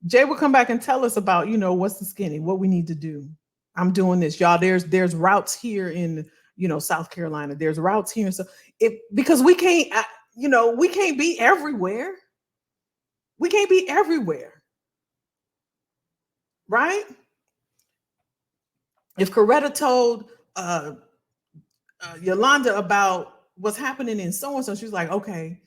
Jay would come back and tell us about, what's the skinny, what we need to do. I'm doing this, y'all. There's routes here in, South Carolina. There's routes here. So because we can't, we can't be everywhere. We can't be everywhere. Right? If Coretta told Yolanda about what's happening in so-and-so, she's like, okay,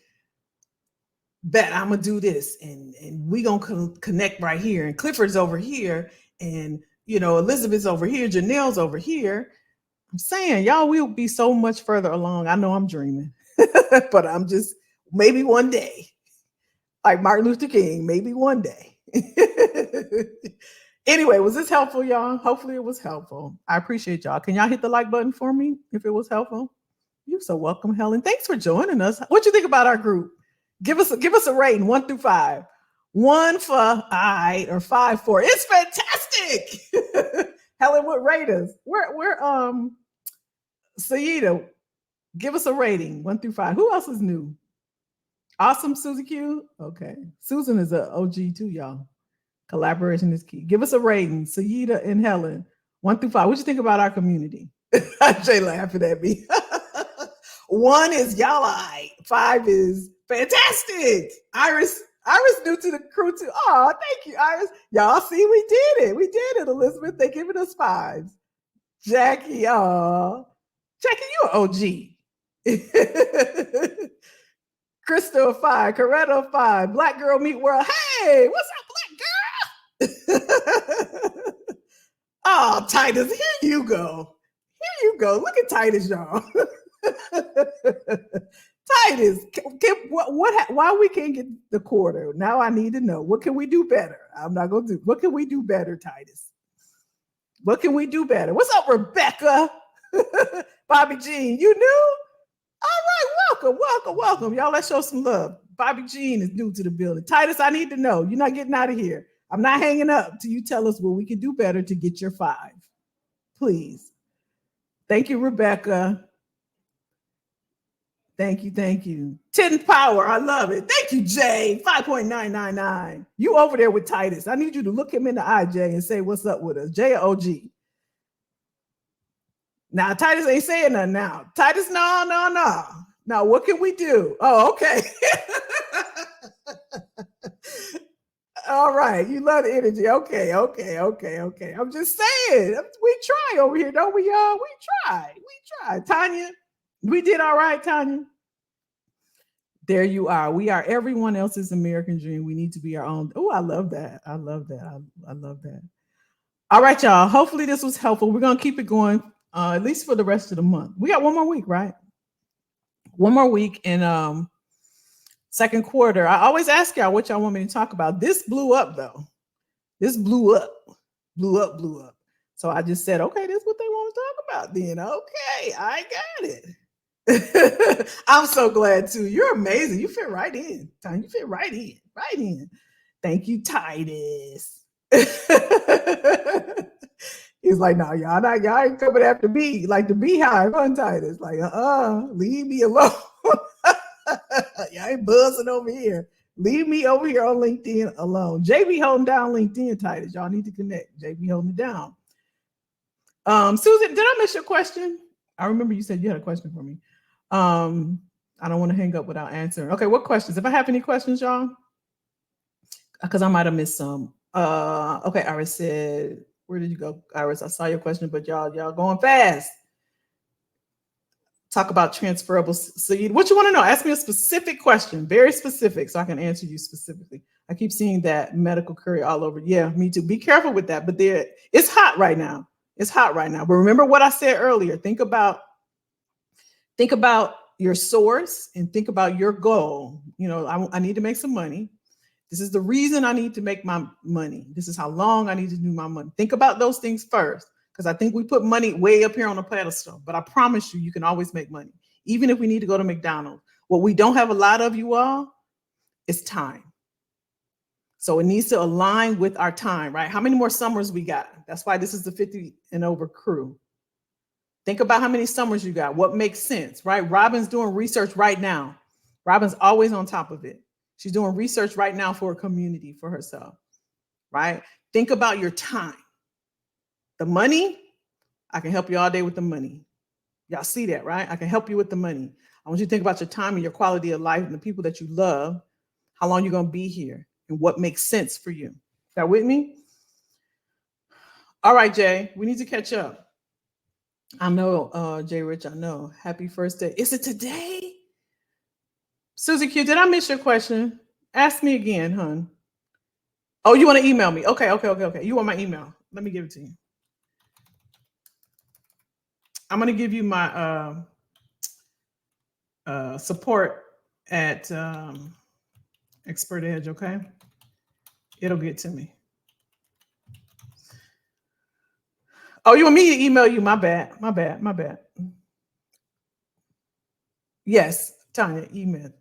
bet I'm gonna do this, and we gonna connect right here, and Clifford's over here, and Elizabeth's over here, Janelle's over here. I'm saying, y'all, we'll be so much further along. I know I'm dreaming, but I'm just, maybe one day, like Martin Luther King, maybe one day. Anyway, was this helpful, y'all? Hopefully it was helpful. I appreciate y'all. Can y'all hit the like button for me if it was helpful? You're so welcome, Helen. Thanks for joining us. What you think about our group? Give us a rating, 1 through 5. 1 for all right, or 5 for it's fantastic. Helen would rate us. We're Saida, give us a rating, 1 through 5. Who else is new? Awesome, Susie Q. Okay, Susan is an OG too, y'all. Collaboration is key. Give us a rating, Saida and Helen, 1 through 5. What you think about our community? Jay laughing at me. 1 is y'all right. 5 is fantastic. Iris new to the crew too. Oh, thank you, Iris. Y'all see, we did it, Elizabeth. They're giving us 5s. Jackie, Jackie, you an OG. Crystal, 5. Coretta, 5. Black Girl Meet World. Hey, what's up, Black Girl? Oh, Titus, here you go. Look at Titus, y'all. Titus, why we can't get the quarter? Now I need to know. What can we do better? I'm not going to do. What can we do better, Titus? What can we do better? What's up, Rebecca? Bobby Jean, you new? All right, welcome. Y'all, let's show some love. Bobby Jean is new to the building. Titus, I need to know. You're not getting out of here. I'm not hanging up till you tell us what we can do better to get your 5. Please. Thank you, Rebecca. Thank you. 10 power. I love it. Thank you, Jay. 5.999. You over there with Titus. I need you to look him in the eye, Jay, and say what's up with us. Jay or OG? Now, Titus ain't saying nothing now. Titus, no. Now, what can we do? Oh, okay. All right. You love the energy. Okay. I'm just saying. We try over here, don't we, y'all? We try. Tanya, we did all right, Tanya. There you are. We are everyone else's American dream. We need to be our own. Oh, I love that. I love that. All right, y'all. Hopefully this was helpful. We're going to keep it going at least for the rest of the month. We got one more week, right? One more week in second quarter. I always ask y'all what y'all want me to talk about. This blew up, though. This blew up. So I just said, okay, this is what they want to talk about then. Okay, I got it. I'm so glad too. You're amazing. You fit right in. Tanya, you fit right in. Thank you, Titus. He's like, no, y'all ain't coming after me like the beehive, huh, Titus? Like, leave me alone. Y'all ain't buzzing over here. Leave me over here on LinkedIn alone. JB holding down LinkedIn, Titus. Y'all need to connect. JB holding it down. Susan, did I miss your question? I remember you said you had a question for me. I don't want to hang up without answering. Okay, what questions? If I have any questions, y'all, because I might have missed some. Okay, Iris said, where did you go, Iris? I saw your question, but y'all going fast. Talk about transferable. So what you want to know? Ask me a specific question, very specific, so I can answer you specifically. I keep seeing that medical courier all over. Yeah, me too. Be careful with that. But it's hot right now. It's hot right now. But remember what I said earlier. Think about your source and think about your goal. I need to make some money. This is the reason I need to make my money. This is how long I need to do my money. Think about those things first, because I think we put money way up here on a pedestal. But I promise you can always make money, even if we need to go to McDonald's. What we don't have a lot of, you all, is time. So it needs to align with our time, right? How many more summers we got? That's why this is the 50 and over crew. Think about how many summers you got. What makes sense, right? Robin's doing research right now. Robin's always on top of it. She's doing research right now for a community, for herself, right? Think about your time. The money, I can help you all day with the money. Y'all see that, right? I can help you with the money. I want you to think about your time and your quality of life and the people that you love, how long you're going to be here, and what makes sense for you. Got with me? All right, Jay, we need to catch up. I know, Jay Rich, I know. Happy first day. Is it today? Susie Q, did I miss your question? Ask me again, hon. Oh, you want to email me? Okay. You want my email? Let me give it to you. I'm going to give you my support at Expert Edge, okay? It'll get to me. Oh, you want me to email you? My bad. Yes, Tanya, email.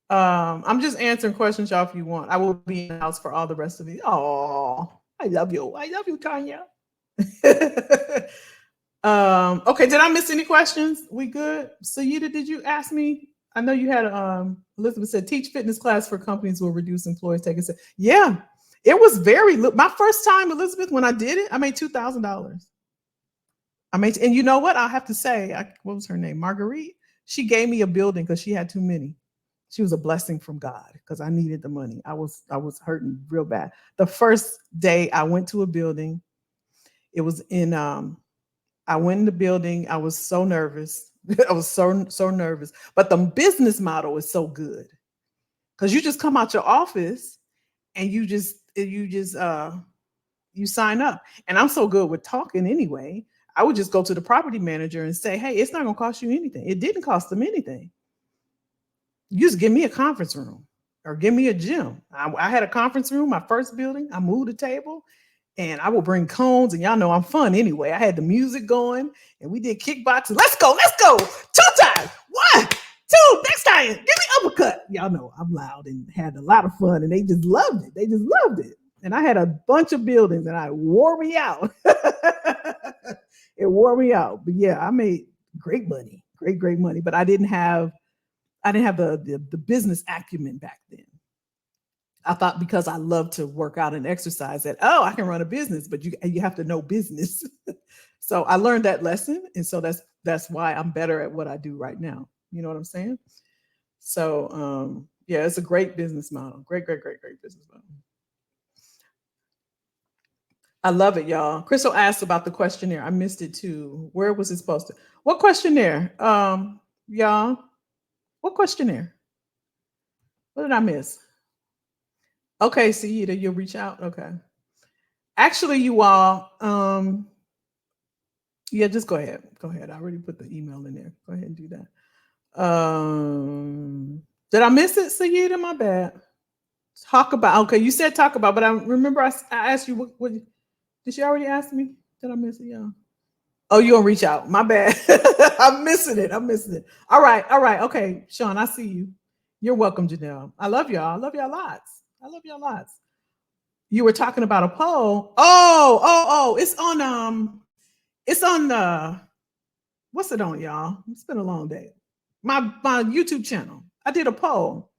I'm just answering questions, y'all, if you want. I will be in the house for all the rest of it. Oh, I love you, Tanya. Okay, did I miss any questions? We good? Sayida, did you ask me? I know you had Elizabeth said teach fitness class for companies will reduce employees taking. Yeah, it was my first time, Elizabeth, when I did it, I made $2,000. And you know what? I'll have to say, what was her name? Marguerite. She gave me a building because she had too many. She was a blessing from God because I needed the money. I was hurting real bad. The first day I went to a building, it was in I went in the building. I was so nervous. I was so nervous. But the business model is so good because you just come out your office and you sign up. And I'm so good with talking anyway. I would just go to the property manager and say, hey, it's not going to cost you anything. It didn't cost them anything. You just give me a conference room or give me a gym. I had a conference room, my first building. I moved a table and I will bring cones, and y'all know I'm fun anyway. I had the music going and we did kickboxing. Let's go. 2 times. 1, 2, next time. Give me uppercut. Y'all know I'm loud and had a lot of fun and they just loved it. And I had a bunch of buildings and it wore me out. It wore me out. But yeah, I made great money, great money. But I didn't have the business acumen back then. I thought because I love to work out and exercise that, I can run a business, but you have to know business. So I learned that lesson. And so that's why I'm better at what I do right now. You know what I'm saying? So yeah, it's a great business model. Great business model. I love it, y'all. Crystal asked about the questionnaire. I missed it too. Where was it posted? What questionnaire? Y'all, what questionnaire? What did I miss? Okay, Saida, you'll reach out. Okay. Actually, you all, yeah, just go ahead. I already put the email in there. Go ahead and do that. Did I miss it, Saida? My bad. Talk about. Okay, you said talk about, but I remember I asked you what did she already ask me? Did I miss it, y'all? Oh, you gonna reach out. My bad. I'm missing it. All right. Okay, Sean, I see you. You're welcome, Janelle. I love y'all. I love y'all lots. You were talking about a poll. Oh, it's on the what's it on, y'all? It's been a long day. My YouTube channel. I did a poll.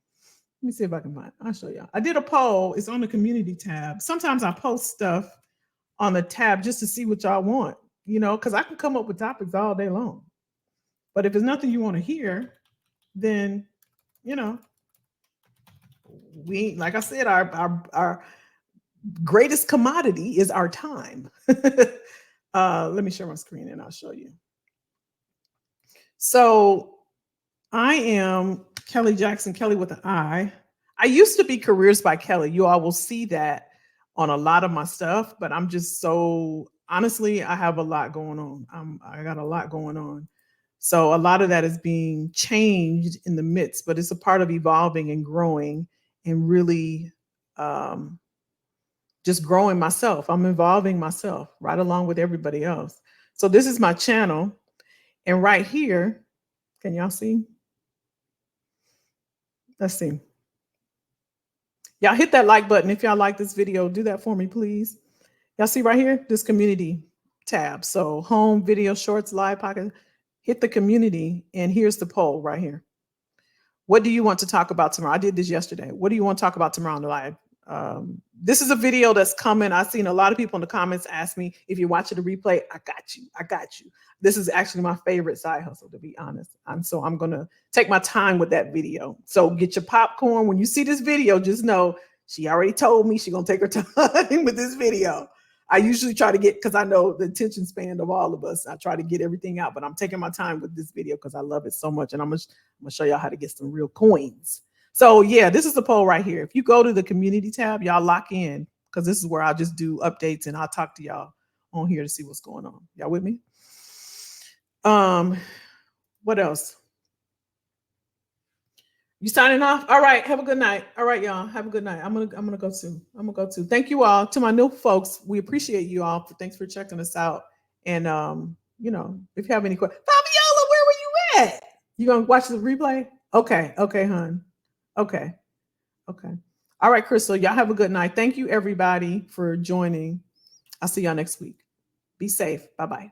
Let me see if I can find it. I'll show y'all. I did a poll. It's on the community tab. Sometimes I post stuff on the tab just to see what y'all want, because I can come up with topics all day long. But if there's nothing you want to hear, then, you know, we, like I said, our greatest commodity is our time. Let me share my screen and I'll show you. So I am Kelly Jackson, Kelly with an I. I used to be Careers by Kelly. You all will see that on a lot of my stuff, but I'm just so, honestly, I have a lot going on. I got a lot going on. So a lot of that is being changed in the midst, but it's a part of evolving and growing and really um, just growing myself. I'm evolving myself right along with everybody else. So this is my channel. And right here, can y'all see? Let's see. Y'all hit that like button if y'all like this video. Do that for me, please. Y'all see right here, this community tab. So home, video, shorts, live, pocket. Hit the community, and here's the poll right here. What do you want to talk about tomorrow? I did this yesterday. What do you want to talk about tomorrow on the live? This is a video that's coming. I've seen a lot of people in the comments ask me, if you're watching the replay, I got you. I got you. This is actually my favorite side hustle, to be honest. So I'm going to take my time with that video. So get your popcorn. When you see this video, just know she already told me she's going to take her time with this video. I usually try to get, because I know the attention span of all of us, I try to get everything out, but I'm taking my time with this video because I love it so much. And I'm going to show y'all how to get some real coins. So yeah, this is the poll right here. If you go to the community tab, y'all lock in, because this is where I'll just do updates and I'll talk to y'all on here to see what's going on. Y'all with me? What else? You signing off? All right. Have a good night. All right, y'all. Have a good night. I'm gonna go too. Thank you all. To my new folks, we appreciate you all. Thanks for checking us out. And you know, if you have any questions, Fabiola, where were you at? You gonna watch the replay? Okay, hon. Okay. All right, Crystal. Y'all have a good night. Thank you, everybody, for joining. I'll see y'all next week. Be safe. Bye-bye.